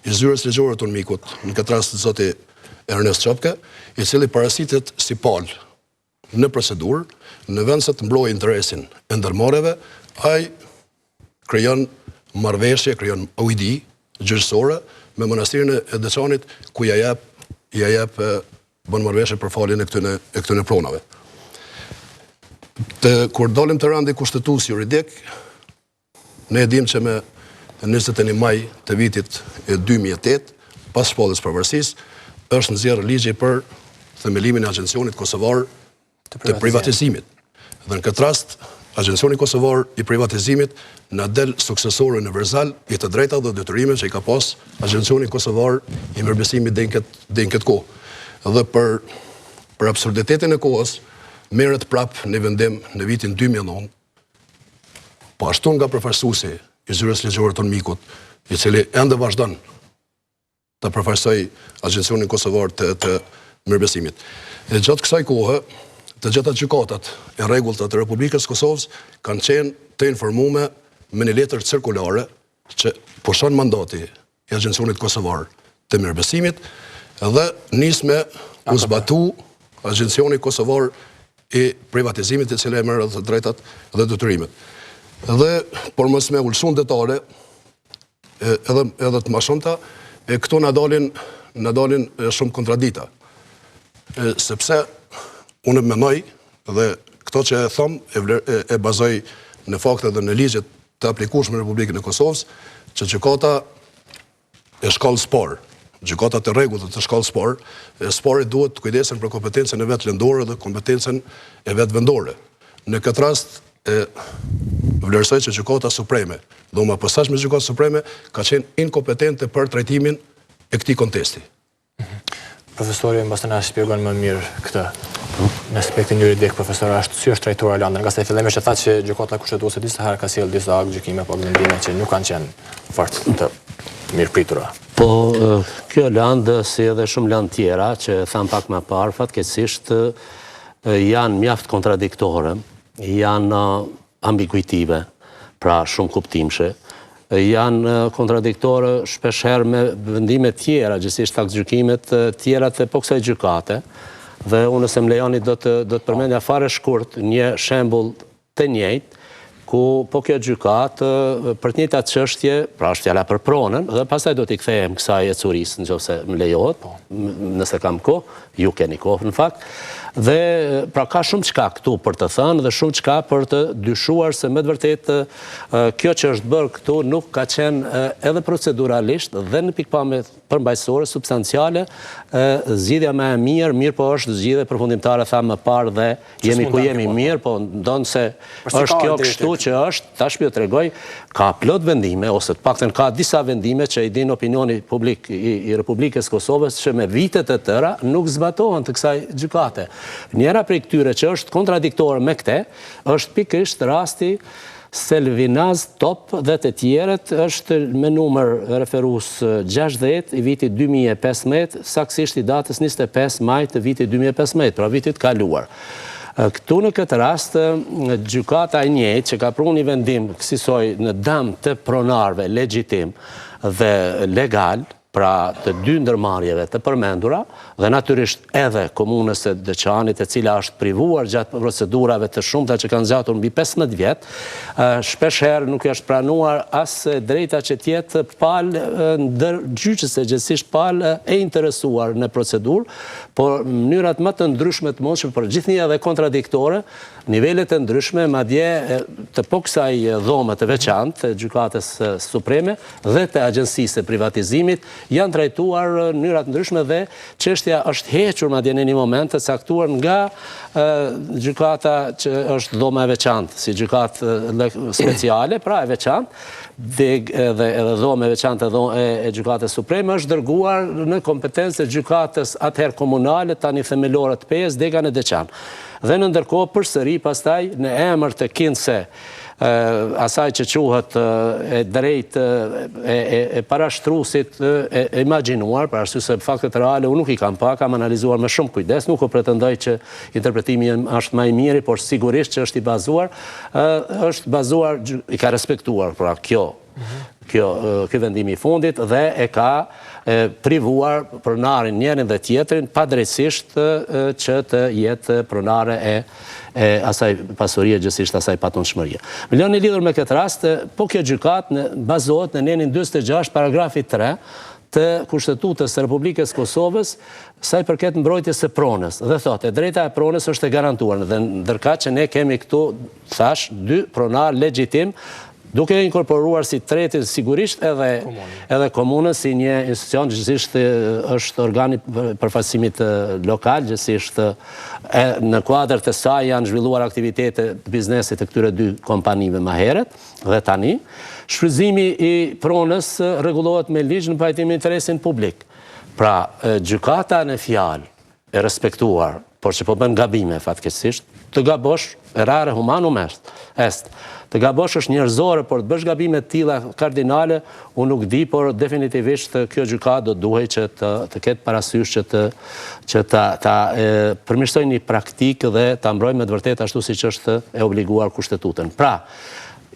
i zyrës ligjore të mikut, në këtë rast zoti Ernest Çopke, i cili parasitet si palë në procedurë, në vend se të mbrojë interesin e ndërmarrjeve, ai krijon marrëveshje, krijon ujdi gjyqësore me monastirin e Deçanit, ku ja jep bën marrëveshje për faljen e këtyre pronave. Kur dalim të rendi kushtetues juridik, ne e dim që me 21 maj të vitit 2008, pas shpalljes pavarësisë, është nxjerrë ligji për themelimin e Agjencionit Kosovar të privatizimit. Dhe në këtë rast, Agjencioni Kosovar i privatizimit na del suksesor universal i të drejta dhe detyrime që i ka pas Agjencioni Kosovar i Mirëbesimit deri në këtë kohë. Dhe për absurditetin e kohës, merret prap në vendim në vitin 2009, po ashtu nga përfaqësuesi i zyrës ligjore të mikut, i cili ende vazhdon të përfaqësoj Agjencionin Kosovar të Mirëbesimit. Gjatë kësaj kohe, të gjitha gjykatat e rregullta të Republikës Kosovës kanë qenë të informuar me një letër cirkulare që pushon mandati i Agjencionit Kosovar të Mirëbesimit dhe nis me u zbatu Agjencioni Kosovar i privatizimit, i cili e merr të drejtat dhe detyrimet. Dhe por mos me ulsun detale edhe të mashonta, këtu na dalin shumë kontradita. Sepse unë mendoj dhe këto që e them e bazoj në fakte dhe në ligjet të aplikueshme në Republikën e Kosovës, që gjykata e shkallës parë, gjykatat e rregullt të shkallës parë, spari duhet të kujdesen për kompetencën e vet lëndore dhe kompetencën e vet vendore. Në këtë rast vlerësoj që gjykata supreme, dhe më posaçme gjykata supreme, ka qenë inkompetente për trajtimin e këtij kontesti. profesori mbas të na shpjegon më mirë këtë. Në aspektin juridik, profesor, si është trajtuar Landa? Nga se fillimisht e tha që gjykata kushtetuese disa herë ka sjellë disa gjykime po vendime që nuk kanë qenë fort të mirëpritura. Po, kjo landë, si edhe shumë landë tjera, që tham pak më parë, fatkeqësisht janë mjaft kontradiktore, janë ambiguitive, pra shumë kuptimshe, janë kontradiktore shpeshherë me vendime tjera, gjithsesi gjykimet tjera të po kësaj gjykate, dhe unë nëse më lejoni do të përmendja fare shkurt një shembull të njëjtë, ku po kjo gjykatë për të njëjtat çështje, pra është fjala për pronën, dhe pastaj do t'i kthehem kësaj ecurisë nëse më lejohet, nëse kam kohë, ju keni kohë në fakt. Dhe pra ka shumë çka këtu për të thënë dhe shumë çka për të dyshuar se me të vërtetë kjo që është bërë këtu nuk ka qenë edhe proceduralisht dhe në pikpamje përmbajtësore, substanciale, zgjidhja më e mirë po është zgjidhje përfundimtare, tha më parë dhe jemi ku jemi mirë, po ndonë se është kjo kështu që është, tash ju tregoj, ka plot vendime, ose të paktën ka disa vendime që i din opinioni publik i Republikës Kosovës që me vitet e tëra nuk zbatohen të kësaj gjykate. Njëra prej këtyre që është kontradiktore me këte, është pikërisht rasti Selvinaz Top dhe të tjerët është me numër referus 60 i vitit 2015, saksisht i datës 25 maj të vitit 2015, pra vitit kaluar. Këtu në këtë rast, gjykata e njëjtë që ka prunë një vendim kësaj në dëm të pronarëve legjitim dhe legal, pra të dy ndërmarrjeve të përmendura, dhe natyrisht edhe komunës së Deçanit, e cila është privuar gjatë procedurave të shumta që kanë zgjatur mbi 15 vjet, shpeshherë nuk është pranuar as drejta që të jetë palë ndër gjyqëse, gjithsesi palë e interesuar në procedurë, por mënyrat më të ndryshme të mundshme, por gjithnjë edhe kontradiktore, nivelet e ndryshme, madje të po kësaj dhome të veçantë të Gjykatës Supreme dhe të Agjencisë së Privatizimit janë trajtuar në mënyra të ndryshme dhe çështja është hequr madje në një moment të caktuar nga gjykata që është dhoma e veçantë, si gjykatë speciale, pra e veçantë, dhe edhe dhoma e veçantë e Gjykatës Supreme është dërguar në kompetencë të gjykatës atëherë komunale, tani themelore të PES, Degan e Deçan. Dhe në ndërkohë përsëri pastaj në emër të kindse asaj që quhet e drejtë e parashtruesit e imagjinuar, për arsye se faktet reale unë nuk i kam pa, kam analizuar me shumë kujdes, nuk o pretendoj që interpretimi është më i miri, por sigurisht që është i bazuar, i ka respektuar pra kjo vendimi i fundit dhe e ka privuar pronarin njërin dhe tjetrin padrejtisht që të jetë pronare e asaj pasurie, gjithsesi asaj patunshmërie. Milioni lidhur me këtë rast, po kjo gjykatë bazohet në nenin 46 paragrafi 3 të Kushtetutës së Republikës Kosovës sa i përket mbrojtjes së pronës. Dhe thotë, drejta e pronës është e garantuar dhe ndërkaq që ne kemi këtu, thash, 2 pronar legjitim, duke inkorporuar si tretin sigurisht edhe komunën si një institucion, gjithsesi është organi përfaqësimit lokal, gjithsesi në kuadër të saj janë zhvilluar aktivitete biznesit të këtyre 2 kompanive më herët dhe tani. Shfrytëzimi i pronës rregullohet me ligj në pajtim me interesin publik. Pra, gjykata në fjalë e respektuar, por që po bën gabime fatkeqësisht, të gabosh errare humanum est. Të gabosh është njerëzore, por të bësh gabime të tilla kardinale, unë nuk di, por definitivisht kjo gjykatë do duhej që të ketë parasysh që ta përmirësojë një praktikë dhe ta mbrojë me të vërtetë ashtu siç është e obliguar kushtetutën. Pra,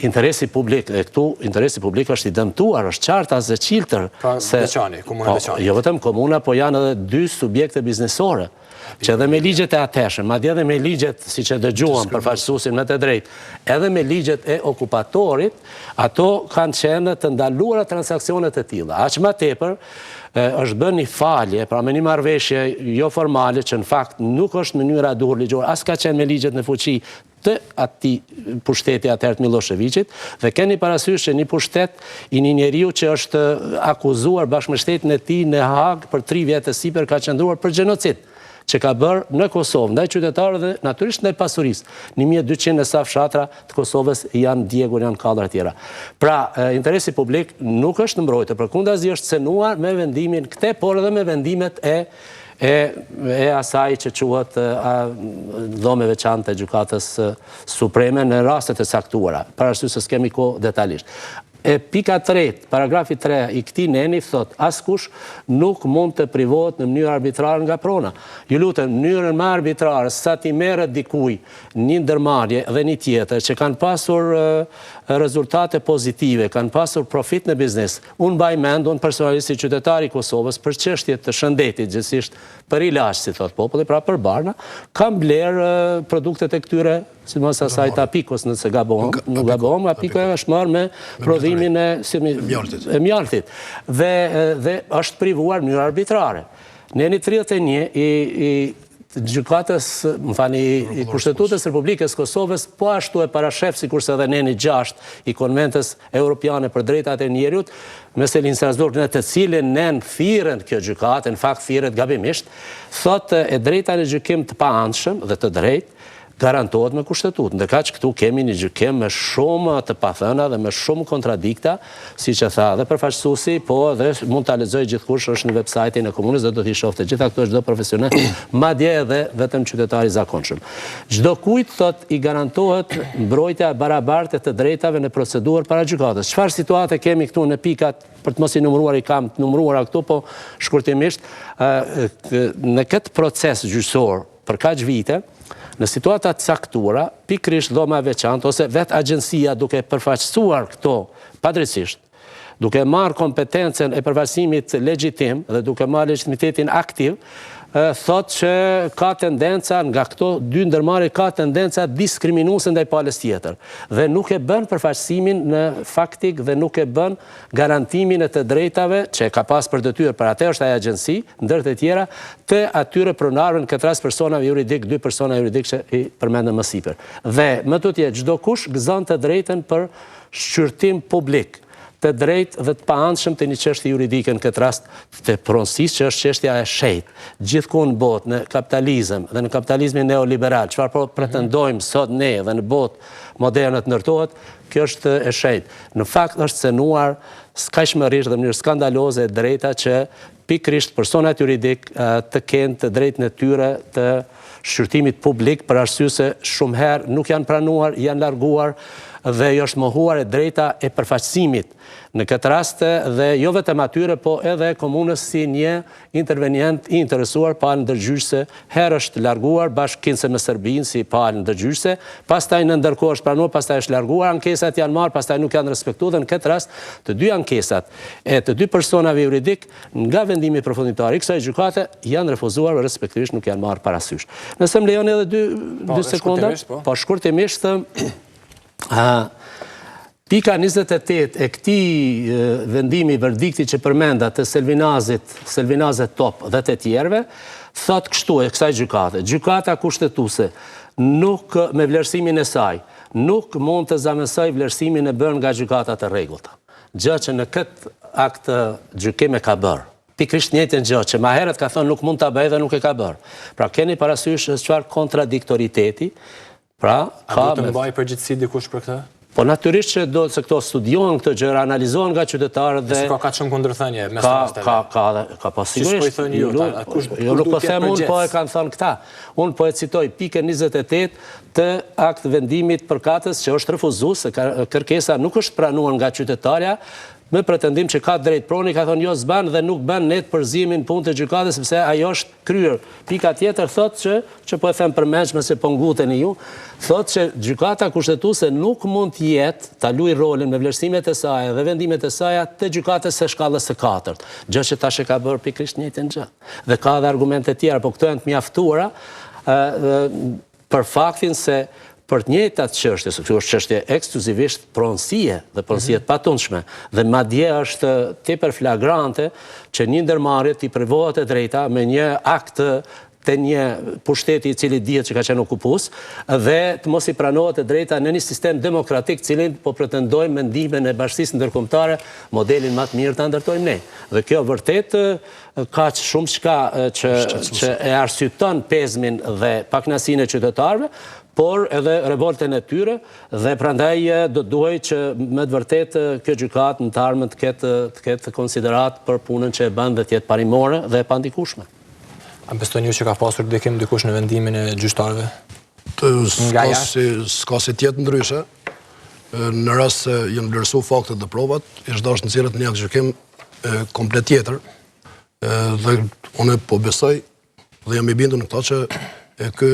interesi publik, e këtu interesi publik është i dëmtuar, është qartë as e qiltër. Pra Deçani, komuna Deçani. Jo vetëm komuna, po janë edhe 2 subjekte biznesore, që edhe me ligjet e ateshëm, madje edhe me ligjet, si që dëgjuam përfaqësuesin me të drejtë, edhe me ligjet e okupatorit, ato kanë qenë të ndaluara transaksionet e tilla. Aq më tepër është bën një falje, pra me një marrëveshje jo formale, që në fakt nuk është mënyra duhur ligjore, as ka qenë me ligjet në fuqi të atij pushteti atëherë të Miloševićit, dhe keni parasysh që një pushtet i një njeriu që është akuzuar bashkë me shtetin e tij në Hag për 3 vjet e sipër ka qëndruar për gjenocid që ka bërë në Kosovë, ndaj qytetarëve dhe natyrisht ndaj pasurisë. 1200 e sa fshatra të Kosovës janë djegur, janë kallra të tjera. Pra, interesi publik nuk është mbrojtur, përkundazi është cenuar me vendimin këte, por edhe me vendimet e e asaj që quhet dhomë e veçantë e Gjykatës Supreme në rastet e saktuara, para arsye se s'kemi kohë detajisht. Pika 3, paragrafi 3 i këtij neni thot, askush nuk mund të privohet në mënyrë arbitrare nga prona. Ju lutem, në mënyrën më arbitrare, sa ti merret dikuj një ndërmarrje dhe një tjetër që kanë pasur rezultate pozitive, kanë pasur profit në biznes. Unë mbaj mend, unë personalisht si qytetari i Kosovës për çështje të shëndetit, gjithsesi për ilaç, si thot populli, pra për barna, kam bler produktet e këtyre, sidomos asaj të Apikos, nëse nuk gabon, Apiko është marrë me prodhimin e mjaltit. Dhe është privuar në mënyrë arbitrare. Neni 31 i Gjykatës, i Kushtetutës Republikës Kosovës, po ashtu e parashef, sikurse edhe neni 6 i Konventës Europiane për Drejtat e Njerëzit, me Selin Strasburg, në të cilin nen thirrën kjo gjykatë, në fakt thirret gabimisht, thotë e drejta në gjykim të paanshëm dhe të drejtë garantohet me kushtetut. Ndërkaq këtu kemi një gjykim me shumë të pathëna dhe me shumë kontradikta, siç e tha dhe përfaqësuesi, po edhe mund ta lexoj gjithkush, është në websajtin e komunës dhe do t'i shohte gjitha këto çdo profesionist, madje edhe vetëm qytetari i zakonshëm. Çdo kujt thot i garantohet mbrojtja e barabartë të drejtave në procedurë para gjykatës. Çfarë situate kemi këtu në pikat, për të mos i numëruar, i kam të numëruara këtu, po shkurtimisht në këtë proces gjyqësor për kaq vite, në situata të caktuara, pikërisht dhoma e veçantë ose vetë agjencia duke përfaqësuar këto padrejtisht, duke marrë kompetencën e përfaqësimit legjitim dhe duke marrë legitimitetin aktiv, thot që ka tendenca, nga këto dy ndërmarrje ka tendenca diskriminuese ndaj palës tjetër dhe nuk e bën përfaqësimin në faktik dhe nuk e bën garantimin e të drejtave që ka pas për detyrë, për atë është ai agjenci, ndër të tjera, të atyre pronarëve, në këtë rast personave juridik, 2 persona juridik që i përmendëm më sipër. Dhe më tutje, çdo kush gëzon të drejtën për shqyrtim publik, të drejtë dhe të paanshëm të një çështje juridike, në këtë rast të pronësisë, që është çështja e shejtë. Gjithkund në botë, në kapitalizëm dhe në kapitalizmin neoliberal, çfarë pretendojmë sot ne dhe në botë moderne të ndërtohet, kjo është e shejtë. Në fakt është cenuar skajshmërisht dhe në mënyrë skandaloze e drejta që pikërisht personat juridik të kenë të drejtën e tyre të shqyrtimit publik, për arsye se shumë herë nuk janë pranuar, janë larguar dhe jo është mohuar e drejta e përfaqësimit në këtë rast dhe jo vetëm atyre, po edhe komunës si një intervenient i interesuar palë ndërgjyqëse, herë është larguar bashkëkinëse me Serbinë si palë ndërgjyqëse, pastaj në ndërkohë është pranuar, pastaj është larguar, ankesat janë marrë, pastaj nuk janë respektuar dhe në këtë rast të dy ankesat e të dy personave juridik nga vendimi përfunditar i kësaj gjykate janë refuzuar, respektivisht nuk janë marrë parasysh. Nëse më lejoni edhe 2 sekonda, po shkurtimisht pika 28 e këtij vendimi verdikti që përmenda të Selvinazit Top dhe të tjerëve, thot kështu e kësaj gjykate. Gjykata kushtetuese nuk me vlerësimin e saj nuk mund të zamësoj vlerësimin e bërë nga gjykata të rregullta. Gjë që në këtë akt gjykim e ka bërë. Pikërisht njëjtën gjë që më herët ka thënë nuk mund ta bëjë dhe nuk e ka bërë. Pra keni parasysh çfarë kontradiktoriteti. Pra, a do të mbaj përgjegjësi dikush për këtë? Po natyrisht që do se këto studiohen këtë gjëra, analizohen nga qytetarët dhe ka shumë kundërthënie mes rasteve. Ka po sigurisht. Jo nuk po them unë, po e kanë thënë këta. Unë po e citoj pikën 28 të akt vendimit përkatës që është refuzuar se kërkesa nuk është pranuar nga qytetarja, me pretendim që ka drejt proni, ka thonë jo s'ban dhe nuk ban net përzimin punë të gjykatës sepse ajo është kryer. Pika tjetër thotë që po e them përmendshme se po nguteni ju, thotë që gjykata kushtetuese nuk mund të jetë ta luajë rolin me vlerësimet e saj dhe vendimet e saj të gjykatës së shkallës së 4. Gjë që tash e ka bërë pikërisht njëjtën gjë. Dhe ka edhe argumente tjera, po këto janë të mjaftuara për faktin se për të njëjtat çështje, sepse është çështje ekskluzivisht pronësie dhe pronësie të patundshme dhe madje është tepër flagrante që një ndërmarrje t'i privohet e drejta me një akt të një pushteti i cili dihet që ka qenë okupues dhe të mos i pranohet e drejta në një sistem demokratik cilin po pretendojmë me ndihmën e Bashkisë Ndërkombëtare modelin më të mirë ta ndërtojmë ne. Dhe kjo vërtet ka shumë çka që e arsyeton pezmin dhe pakënaqësinë e qytetarëve, por edhe revoltën e tyre dhe prandaj do duhej që me të vërtetë kjo gjykatë në të ardhmen të ketë konsiderat për punën që e bën dhe të jetë parimore dhe e pandikueshme. A bestojnë ju që ka pasur dikim dikush në vendimin e gjyqtarëve? S'ka si tjetë ndryshe, në rast se janë vlerësu faktet dhe provat, ishtë dashë në cilët një gjykim komplet tjetër, dhe unë po besoj dhe jam i bindur në këta që kë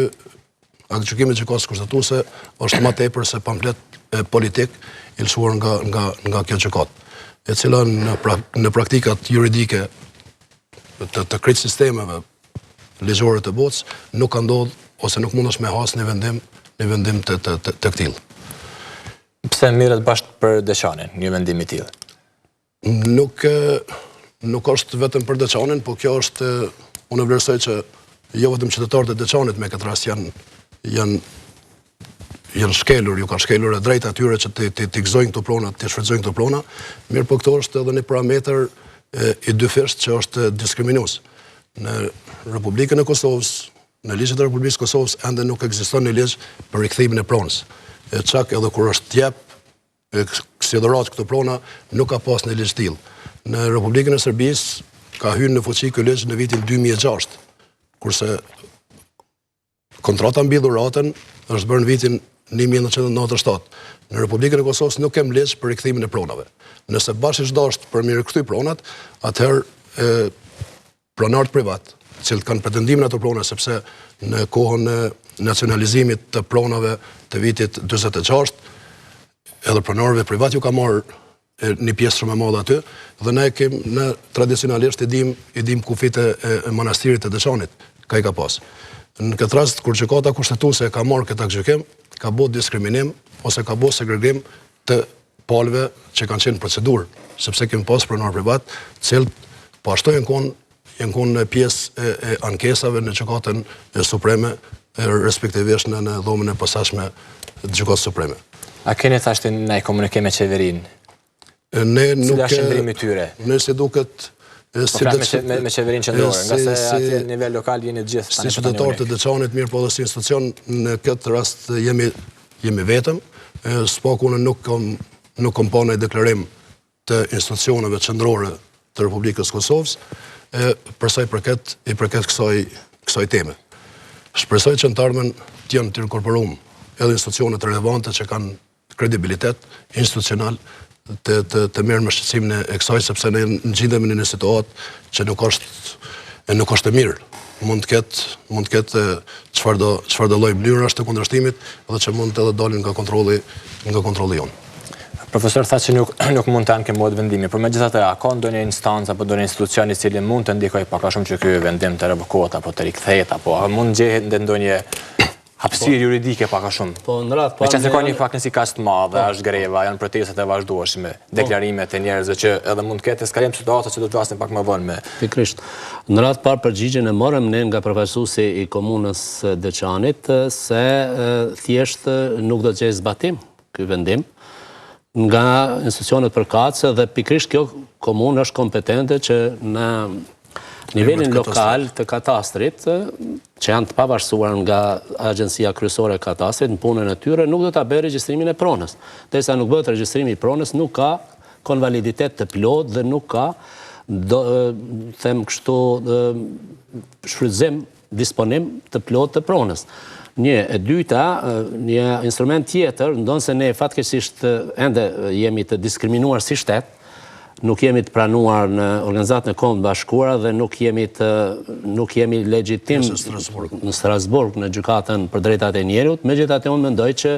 gjykimit gjykatës kushtetuese është ma tepër se pamflet politik ilësuar nga kjo gjykatë, e cila në praktikat juridike të krejt sistemeve ligjore të botës nuk ka ndodhë ose nuk mund është me hasë një vendim të këtil. Pse mirët bashkë për Deçanin, një vendim i tillë? Nuk është vetëm për Deçanin, po kjo është, unë vlerësoj që jo vetëm qytetarët e Deçanit me këtë rast janë shkelur, ju ka shkelur e drejt atyre që t'i gëzojnë këto prona, t'i shfrytëzojnë këto prona, mirë po këto është edhe një parametër i dyfisht që është diskriminues. Në Republikën e Kosovës, në ligjit e Republikës Kosovës, ende nuk ekziston një ligj për rikthimin e pronës. E çak edhe kur është jep si dhuratë këto prona, nuk ka pas një ligj tillë. Në Republikën e Serbisë ka hyrë në fuqi ky ligj në vitin 2006, kurse kontrata mbi dhuratën është bërë në vitin 1997. Në Republikën e Kosovës nuk kem ligj për rikthimin e pronave. Nëse bashkë dashur për mi rikthy pronat, atëherë pronarët privat, cilët kanë pretendimin ato prona, sepse në kohën e nacionalizimit të pronave të vitit 46, edhe pronarëve privat ju ka marrë një pjesë shumë e madhe aty, dhe ne tradicionalisht i dim kufit e manastirit të Deçanit, ka i ka pas. Në këtë rast, kur gjykata kushtetuese ka marrë këtë gjykim, ka bërë diskriminim ose ka bërë segregim të palëve që kanë qenë procedurë, sepse kemi pas pronar privat, cilët po ashtu janë konë pjesë e ankesave në gjykatën supreme, respektivisht në dhomën e posaçme të gjykatës supreme. A keni thashtë në komunikim me qeverinë? Cila është qëndrimi tyre? Nëse duket... Me qeverinë qendrore, nga se atje në nivel lokal jeni të gjithë. Si qytetarë të Deçanit, mirë po dhe si institucion, në këtë rast jemi vetëm, s'paku unë nuk kom pa në deklarim të institucioneve qendrore të Republikës Kosovës, përsa i përket kësaj teme. Shpresoj që në të ardhmen t'janë të inkorporuar edhe institucionet relevante që kanë kredibilitet institucional të merë më shqetësimin e kësaj, sepse ne gjendemi në një situatë që nuk është e mirë. Mund të ketë çfarëdo lloj mënyrash të kundërshtimit dhe që mund të edhe dalin nga kontrolli jonë. Profesor tha që nuk mund të anë ke mod vendimi, por megjithatë a ka ndonjë instancë apo ndonjë institucion i cili mund të ndikojë pak a shumë që ky vendim të revokohet apo të rikthehet, apo mund gjehet ndonjë hapësirë juridike pak a shumë? Po në radhë parë. Meqense ka një fakt nësi kaq të madhe, është greva, janë protestat e vazhdueshme, deklarimet e njerëzve që edhe mund të ketë eskalim situata që do të flasim pak më vonë me. Pikërisht. Në radhë parë përgjigjen e morëm ne nga përfaqësuesi i komunës Deçanit se thjesht nuk do të gjejë zbatim ky vendim nga institucionet përkatëse dhe pikërisht kjo komunë është kompetente që në nivelin lokal të katastrit, që janë të pavarësuar nga Agjencia Kryesore e Katastrit në punën e tyre, nuk do ta bëjë regjistrimin e pronës. Derisa nuk bëhet regjistrimi i pronës, nuk ka konvaliditet të plot dhe nuk ka, them kështu, shfrytëzim, disponim të plot të pronës. E dyta, një instrument tjetër, ndonse ne fatkeqësisht ende jemi të diskriminuar si shtet, nuk jemi të pranuar në Organizatën e Kombëve Bashkuara dhe nuk jemi legjitim në Strasburg në gjykatën për drejtat e njerëzit, megjithatë unë mendoj që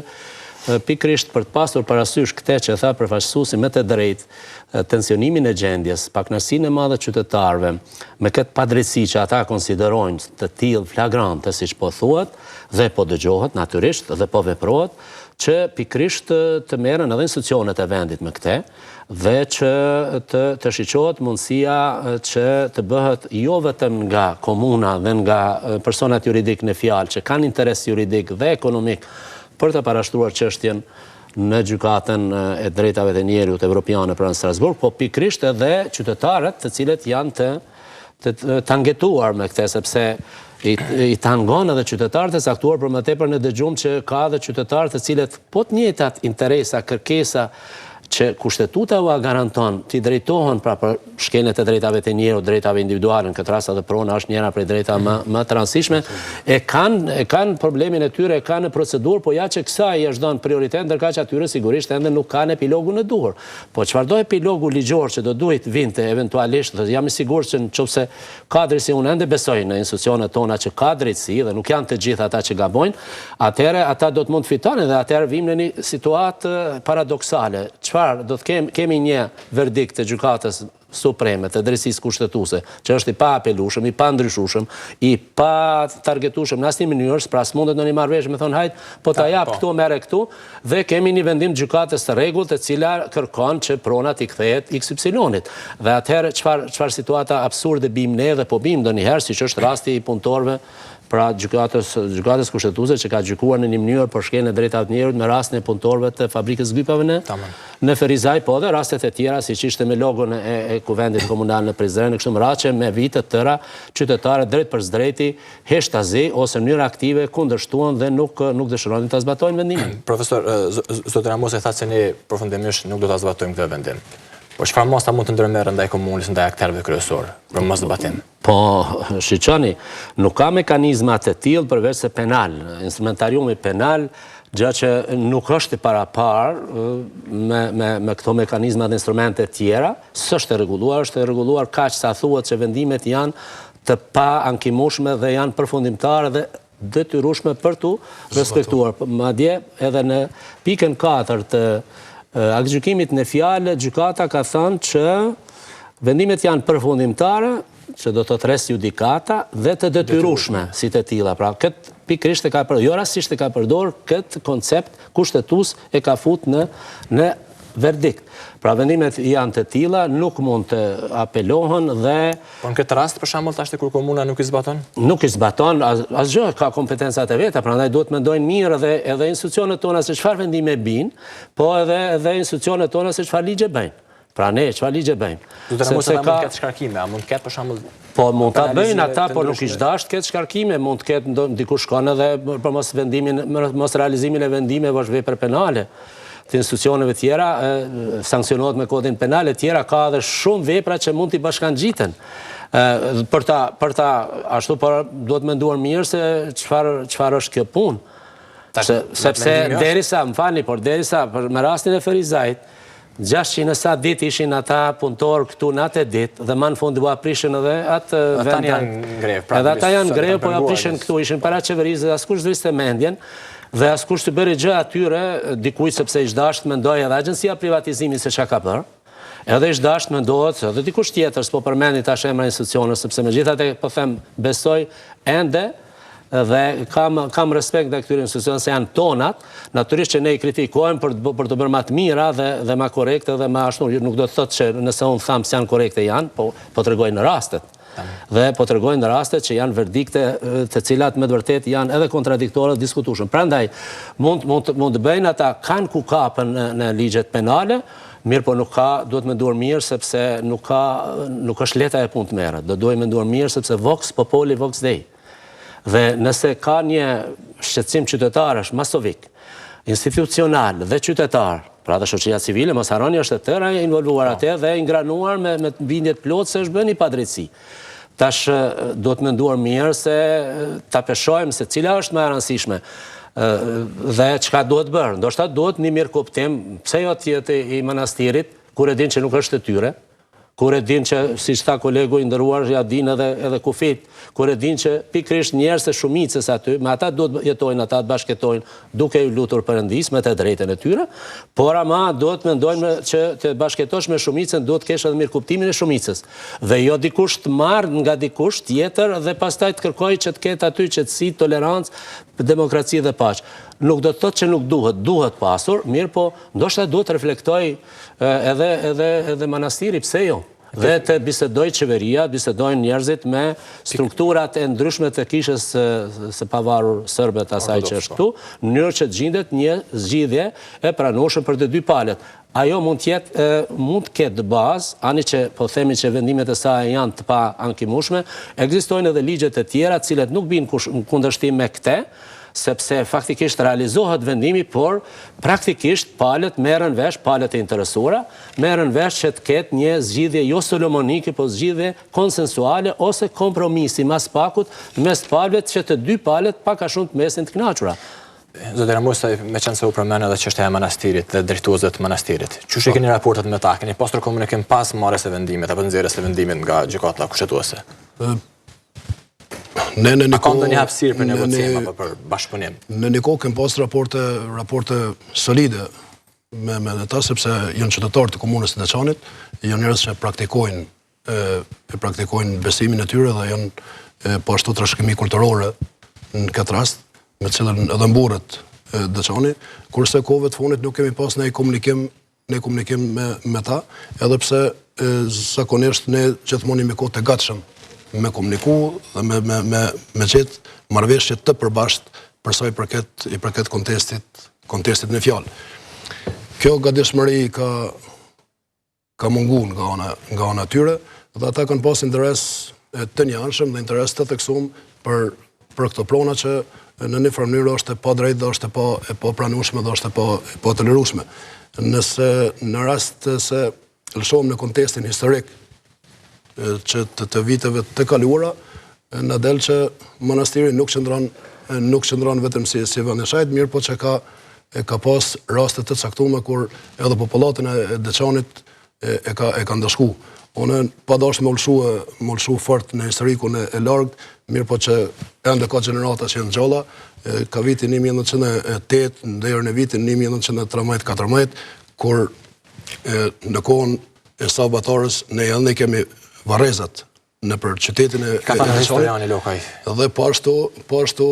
pikërisht për të pasur parasysh këtë që tha përfaqësuesi me të drejtë tensionimin e gjendjes, pakënaqësinë e madhe qytetarëve, me këtë padrejtësi që ata konsiderojnë të tillë flagrante, siç po thuhet, dhe po dëgjohet natyrisht dhe po veprohet, që pikërisht të merren edhe institucionet e vendit me këtë dhe që të shiqohet mundësia që të bëhet jo vetëm nga komuna dhe nga personat juridik në fjalë që kanë interes juridik dhe ekonomik për të parashtruar çështjen në gjykatën e drejtave të njerëzit evropiane pranë Strasburg, po pikërisht edhe qytetarët të cilët janë të tangetuar me këtë, sepse i tangon edhe qytetarët e saktuar, për më tepër në dëgjum që ka edhe qytetarët të cilët po të njëjtat interesa, kërkesa që kushtetuta u garanton t'i drejtohen pra për shkeljet e drejtave të njerëzit, drejtave individuale, në këtë rast edhe prona është njëra prej drejtave më të rëndësishme, e kanë problemin e tyre, e kanë në procedurë, po ja që kësaj është dhënë prioritet, ndërka që atyre sigurisht ende nuk kanë epilogu në duhur. Po çfarëdo epilogu ligjor që do duhet vinte eventualisht, dhe jam i sigurt që nëse kadri si unë ende besoj në institucionet tona që ka drejtësi dhe nuk janë të gjithë ata që gabojnë, atëherë ata do të mund të fitonin dhe atëherë vim në një situatë paradoksale. Çfarë do të kemi një verdikt të gjykatës supreme, të drejtësisë kushtetuese, që është i pa apelueshëm, i pa ndryshueshëm, i pa targetueshëm në asnjë mënyrë, pra s'mundet në një marrëveshje me thonë hajt, po ta jap këtu, merre këtu, dhe kemi një vendim gjykatës të rregullt e cila kërkon që pronat i kthehet XY-nit. Dhe atëherë çfarë situata absurde bim ne dhe po bim ndonjëherë, siç është rasti i punëtorëve pra gjykatës kushtetuese që ka gjykuar në një mënyrë për shkeljen e drejtave të njerëzit me rastin e punëtorëve të fabrikës Gypave në Ferizaj, po dhe rastet e tjera siç ishte me logon e kuvendit komunal në Prizren, në kështu me radhë që me vite të tëra qytetarët drejt për drejti heshtazi ose në mënyrë aktive kundërshtuan dhe nuk dëshironin ta zbatojnë vendimin. Profesor, zoti Ramosaj tha se ne përfundimisht nuk do ta zbatojmë këtë vendim. Po çfarë mos ta mund të ndërmerrë ndaj komunës, ndaj aktorëve kryesorë për mos debatim? Po, shiqoni, nuk ka mekanizma të tillë përveç se penal, instrumentariumi penal, gjë që nuk është i parapar me këto mekanizma dhe instrumente tjera, s'është e rregulluar, është e rregulluar kaq sa thuhet që vendimet janë të pa ankimueshme dhe janë përfundimtare dhe detyrueshme për tu respektuar. Madje edhe në pikën 4 të aktgjykimit në fjalë, gjykata ka thënë që vendimet janë përfundimtare, që do të thotë res judikata dhe të detyrueshme si të tilla. Pra këtë pikërisht e ka përdorur, jo rastisht e ka përdorur këtë koncept kushtetues e ka futur në verdikt. Pra vendimet janë të tilla, nuk mund të apelohen dhe... Po në këtë rast, për shembull, tash kur komuna nuk i zbaton? Nuk i zbaton, asgjë ka kompetencat e veta, prandaj duhet mendojnë mirë edhe institucionet tona se çfarë vendime bin, po edhe institucionet tona se çfarë ligje bëjnë. Pra ne, çfarë ligje bëjmë? Do të mos të ketë shkarkime, a mund të ketë për shembull... Po mund ta bëjnë ata, por nuk ish dashur të ketë shkarkime, mund të ketë dikush shkon edhe për mos realizimin e vendimeve është vepër penale. Të institucioneve tjera sankcionohet me kodin penal, e tjera ka edhe shumë vepra që mund t'i bashkangjiten. Për ta ashtu duhet menduar mirë se çfarë është kjo punë. Sepse derisa, më falni, por derisa me rastin e Ferizajt, 600 sa ditë ishin ata punëtorë këtu në atë ditë dhe më në fund u aprishin edhe atë vend. Edhe ata janë grevë, po aprishin këtu, ishin para qeverisë dhe askush s'vriste mendjen. Dhe askush të bëri gjë atyre, dikujt sepse ish dashur të mendojë edhe agjencia privatizimi se çka ka bërë. Edhe ish dashur të mendohet edhe dikush tjetër, s'po përmendi tash emra institucione, sepse megjithatë po them besoj ende dhe kam respekt ndaj këtyre institucioneve se janë tonat, natyrisht që ne i kritikojmë për të bërë më të mira dhe më korrekte dhe më ashtu, nuk do të thotë që nëse unë tham se janë korrekte janë, po tregoj në rastet. Dhe po tregojnë në rastet që janë verdikte të cilat me të vërtetë janë edhe kontradiktore dhe diskutueshme. Prandaj mund të bëjnë ata kanë ku kapën në ligjet penale, mirë po nuk ka, duhet menduar mirë sepse nuk është leta e punë të merret. Do duhet menduar mirë sepse vox populi vox dei. Dhe nëse ka një shqetësim qytetarësh masovik, institucional dhe qytetar, pra dhe shoqëria civile, mos harroni është e tëra involvuar atë dhe ingranuar me bindjet plot se është bën një padrejtësi. Tash do të menduar mirë se ta peshojmë se cila është më e rëndësishme dhe çka duhet bërë. Ndoshta duhet një mirë kuptim, pse jo të jetë i manastirit, kur e din që nuk është e tyre, kur e din që, siç tha kolegu i nderuar, ja din edhe kufit, kur e din që pikërisht njerëz të shumicës aty, me ata duhet jetojnë, ata të bashkëtojnë, duke i lutur Perëndis me të drejtën e tyre, por ama duhet mendojmë që të bashkëtosh me shumicën duhet kesh edhe mirë kuptimin e shumicës. Dhe jo dikush të marrë nga dikush tjetër dhe pastaj të kërkojë që të ketë aty qetësi, tolerancë, demokraci dhe paqë. Nuk do të thotë që nuk duhet pasur, mirë po ndoshta duhet reflektoj edhe manastiri, pse jo? Dhe të bisedoj qeveria, bisedojnë njerëzit me strukturat e ndryshme të kishës së pavarur sërbe të asaj që është këtu, në mënyrë që të gjendet një zgjidhje e pranueshme për të dy palët. Ajo mund të ketë bazë, ani që po themi që vendimet e saj janë të pa ankimueshme, ekzistojnë edhe ligjet e tjera, të cilat nuk bijnë në kundërshtim me këtë, sepse faktikisht realizohet vendimi, por praktikisht palët merren vesh, palët e interesuara, merren vesh që të ketë një zgjidhje jo solomonike, po zgjidhje konsensuale ose kompromisi mas pakut mes palëve që të dy palët pak a shumë të mesin të kënaqura. Zotë Ramosaj, me qenë se u përmend edhe çështja e manastirit dhe drejtuesve të manastirit. Çush e keni raportet me ta? Keni pasur komunikim pas marrjes së vendimit apo nxjerrjes së vendimit nga gjykata kushtetuese? A ka ndonjë hapësirë për negocim apo për bashkëpunim? Në një kohë kemi pas raporte solide me ta, sepse janë qytetarë të komunës të Deçanit, janë njerëz që praktikojnë besimin e tyre dhe janë po ashtu trashëgimi kulturore në këtë rast, me cilën edhe mburret Deçani, kurse kohëve të fundit nuk kemi pas ndonjë komunikim me ta, edhe pse zakonisht ne gjithmonë jemi kohë të gatshëm me komuniku dhe me gjetë marrëveshje të përbashkët për sa i përket kontestit në fjalë. Kjo gatishmëri ka munguar nga ana tyre dhe ata kanë pas interes të njanshëm dhe interes të theksuar për këto prona që në një farë mënyrë është e pa drejtë dhe është e pa pranueshme dhe është e pa tolerueshme. Nëse në rast se lëshohem në kontekstin historik që të viteve të kaluara, në del që manastiri nuk qëndron vetëm si vend i shajt, mirë po që ka pas raste të caktuara kur edhe popullatën e Deçanit e ka ndëshku. Unë pa dashur me ulshu fort në historikun e largët, mirë po që ende ka gjenerata që janë gjalla, ka vitin 1908 deri në vitin 1913-14, kur në kohën e sabatarës ne janë kemi varrezat në për qytetin e Deçanit. Dhe po ashtu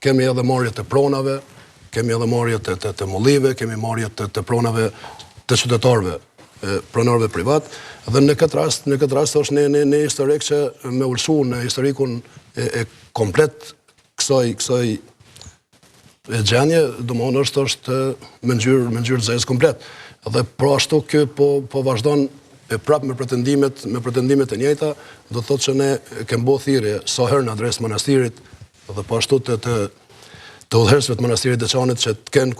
kemi edhe marrje të pronave, kemi edhe marrje të mullive, kemi marrje të pronave të qytetarëve, pronarëve privat, dhe në këtë rast është një historik që me ulshu në historikun e komplet kësaj gjendje, domthonë është me ngjyrë zezë komplet. Dhe pra ashtu kjo po vazhdon prapë me pretendimet e njëjta, do të thotë që ne kemi bërë thirrje sa herë në adresë manastirit dhe po ashtu të udhëheqësve të manastirit Deçanit që të jenë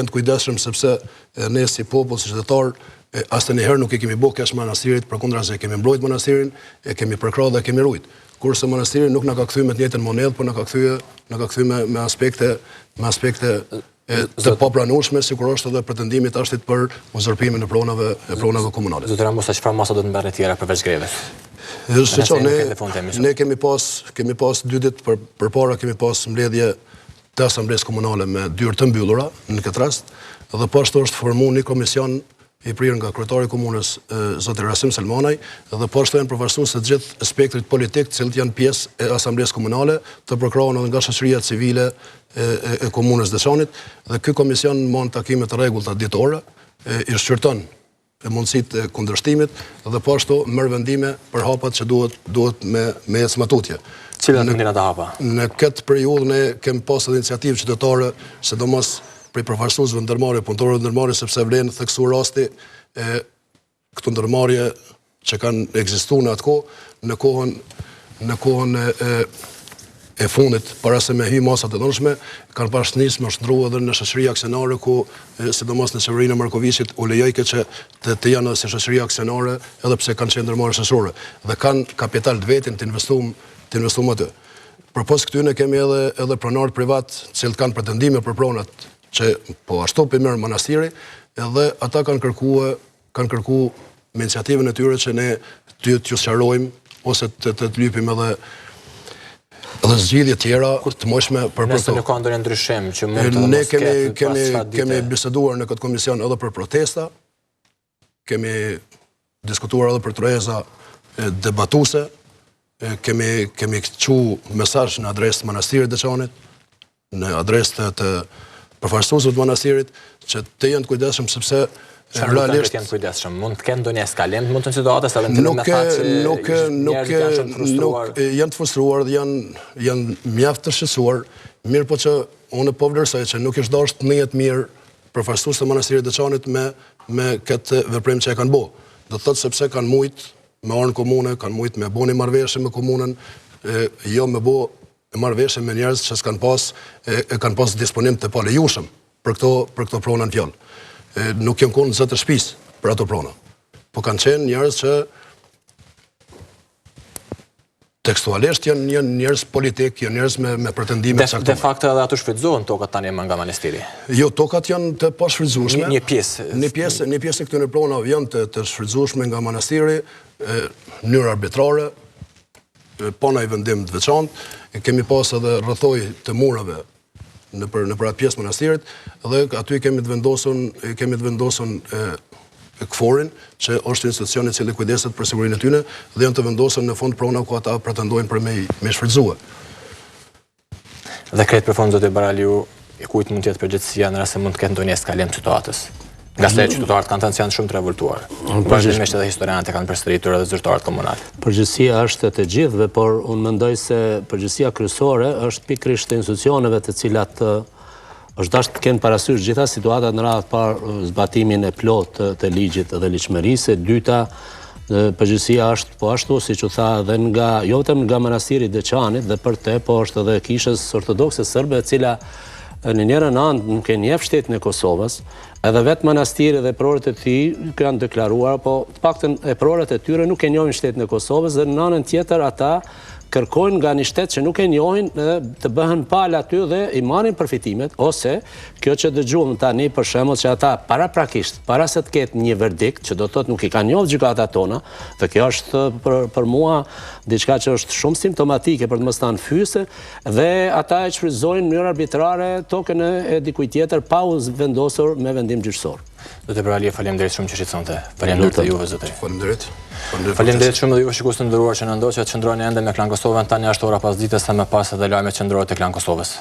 të kujdesshëm, sepse ne si popull, si qytetar, asnjëherë nuk e kemi bërë keq manastirit, përkundrazi kemi mbrojtur manastirin, e kemi përkrahur dhe kemi rujt. Kurse manastiri nuk na ka kthyer me të njëjtën monedhë, por na ka kthyer me aspekte të papranueshme, sikur është edhe pretendimi tashtit për uzurpimin e pronave komunale. Zotë Ramosaj, çfarë masa do të mbërë tjera përveç grevës? Ne kemi pas 2 ditë përpara, kemi pas mbledhje të asamblesë komunale me dyert të mbyllura në këtë rast, dhe po ashtu është formuar një komision i prirë nga kryetari i komunës zoti Rasim Selmanaj, dhe po ashtu janë përfaqësues të gjithë spektrit politik, të cilët janë pjesë e asamblesë komunale, të përkrahur edhe nga shoqëria civile e komunës Deçanit, dhe ky komision mban takime të rregullta ditore, i shqyrton mundësitë e kundërshtimit dhe po ashtu merr vendime për hapat që duhet me ecmatutje. Cilat mundin ata hapa? Në këtë periudhë ne kemi pasur iniciativë qytetare, sidomos prej përfaqësuesve ndërmarrje, punëtorëve ndërmarrje, sepse vlen theksuar rasti këto ndërmarrje që kanë ekzistuar në atë kohë, në kohën e fundit, para se me hy masat e dhunshme, kanë pas nisë më shndruar edhe në shoqëri aksionare, ku sidomos në qeverinë e Markovicit u lejojke që të janë si shoqëri aksionare, edhe pse kanë qenë ndërmarrje shoqërore dhe kanë kapital të vetin të investuam aty. Përpos këtyre kemi edhe pronarë privat, që kanë pretendime për pronat që po ashtu merr manastiri, edhe ata kanë kërkuar me iniciativën e tyre që ne t'ju sqarojmë ose të lypim edhe zgjidhje tjera të mëshme për këto. Nëse nuk ka ndonjë ndryshim që mund të mos ketë Ne kemi biseduar në këtë komision edhe për protesta, kemi diskutuar edhe për trojeza debatuese, kemi qu mesazh në adresë të manastirit Deçanit, në adresë të përfaqësuesve të manastirit, që të jenë të kujdesshëm, sepse realisht janë kujdesshëm. Mund të kenë ndonjë skalim, mund të situatës edhe në me fat nuk janë të frustruar dhe janë mjaft të shqetësuar, mirë po që unë po vlerësoj që nuk është dashur të ndihet mirë përfaqësues të manastirit Deçanit me këtë veprim që e kanë bërë. Do të thotë sepse kanë mujt me orën komune, kanë mujt me bëni marrëveshje me komunën, jo me bë marrëveshje me njerëz që kanë pas disponim të palejueshëm për këto prona në fjalë. Nuk janë qenë zë të shtëpisë për ato prona. Po kanë qenë njerëz që tekstualisht janë njerëz politik, janë njerëz me pretendime të De facto edhe ato shfrytëzohen tokat tani nga manastiri. Jo, tokat janë të pashfrytëzueshme. Një pjesë. Një pjesë e këtyre pronave janë të shfrytëzueshme nga manastiri, në mënyrë arbitrare, pa ndonjë vendim të veçantë. Kemi pas edhe rrethoj të murave nëpër atë pjesë manastirit, dhe aty kemi të vendosur KFOR-in, që është institucion i cili kujdeset për sigurinë e tyre, dhe janë të vendosur në fond prona ku ata pretendojnë për me shfrytëzue. Dhe krejt për fond, zoti Baraliu, kujt mund të jetë përgjegjësia në rast se mund të ketë ndonjë eskalim të situatës? Nga se qytetarët kanë thënë se janë shumë të revoltuar. Vazhdimisht edhe historianët e kanë përsëritur edhe zyrtarët komunal. Përgjegjësia është të gjithëve, por unë mendoj se përgjegjësia kryesore është pikërisht të institucioneve të cilat është dashur të kenë parasysh gjitha situatat në radhë parë zbatimin e plotë të ligjit dhe ligjshmërisë. Dyta, përgjegjësia është po ashtu siç u tha edhe jo vetëm nga manastiri i Deçanit dhe për te, po është edhe kishës ortodokse serbe e cila në njërën anë nuk e njeh shtetin e Kosovës, edhe vetë manastiri dhe prorët e tij kanë deklaruar, po të paktën e prorët e tyre nuk e njohin shtetin e Kosovës dhe në anën tjetër ata kërkojnë nga një shtet që nuk e njohin të bëhen palë aty dhe i marrin përfitimet, ose kjo që dëgjuam tani për shembull që ata paraprakisht, para se të ketë një verdikt, që do të thotë nuk i kanë njohur gjykata tona, dhe kjo është për mua diçka që është shumë simptomatike për të mos thënë fyse, dhe ata e shfrytëzojnë në mënyrë arbitrare tokën e dikujt tjetër pa u vendosur me vendim gjyqësor. Zoti Baraliu, faleminderit shumë që shitsonte. Faleminderit të juve, zotëri. Faleminderit shumë dhe juve shikues të nderuar që na ndoqët, qëndroni ende me Klan Kosovën. Tani është ora pasdites, sa më pas edhe lajmet qendrore të Klan Kosovës.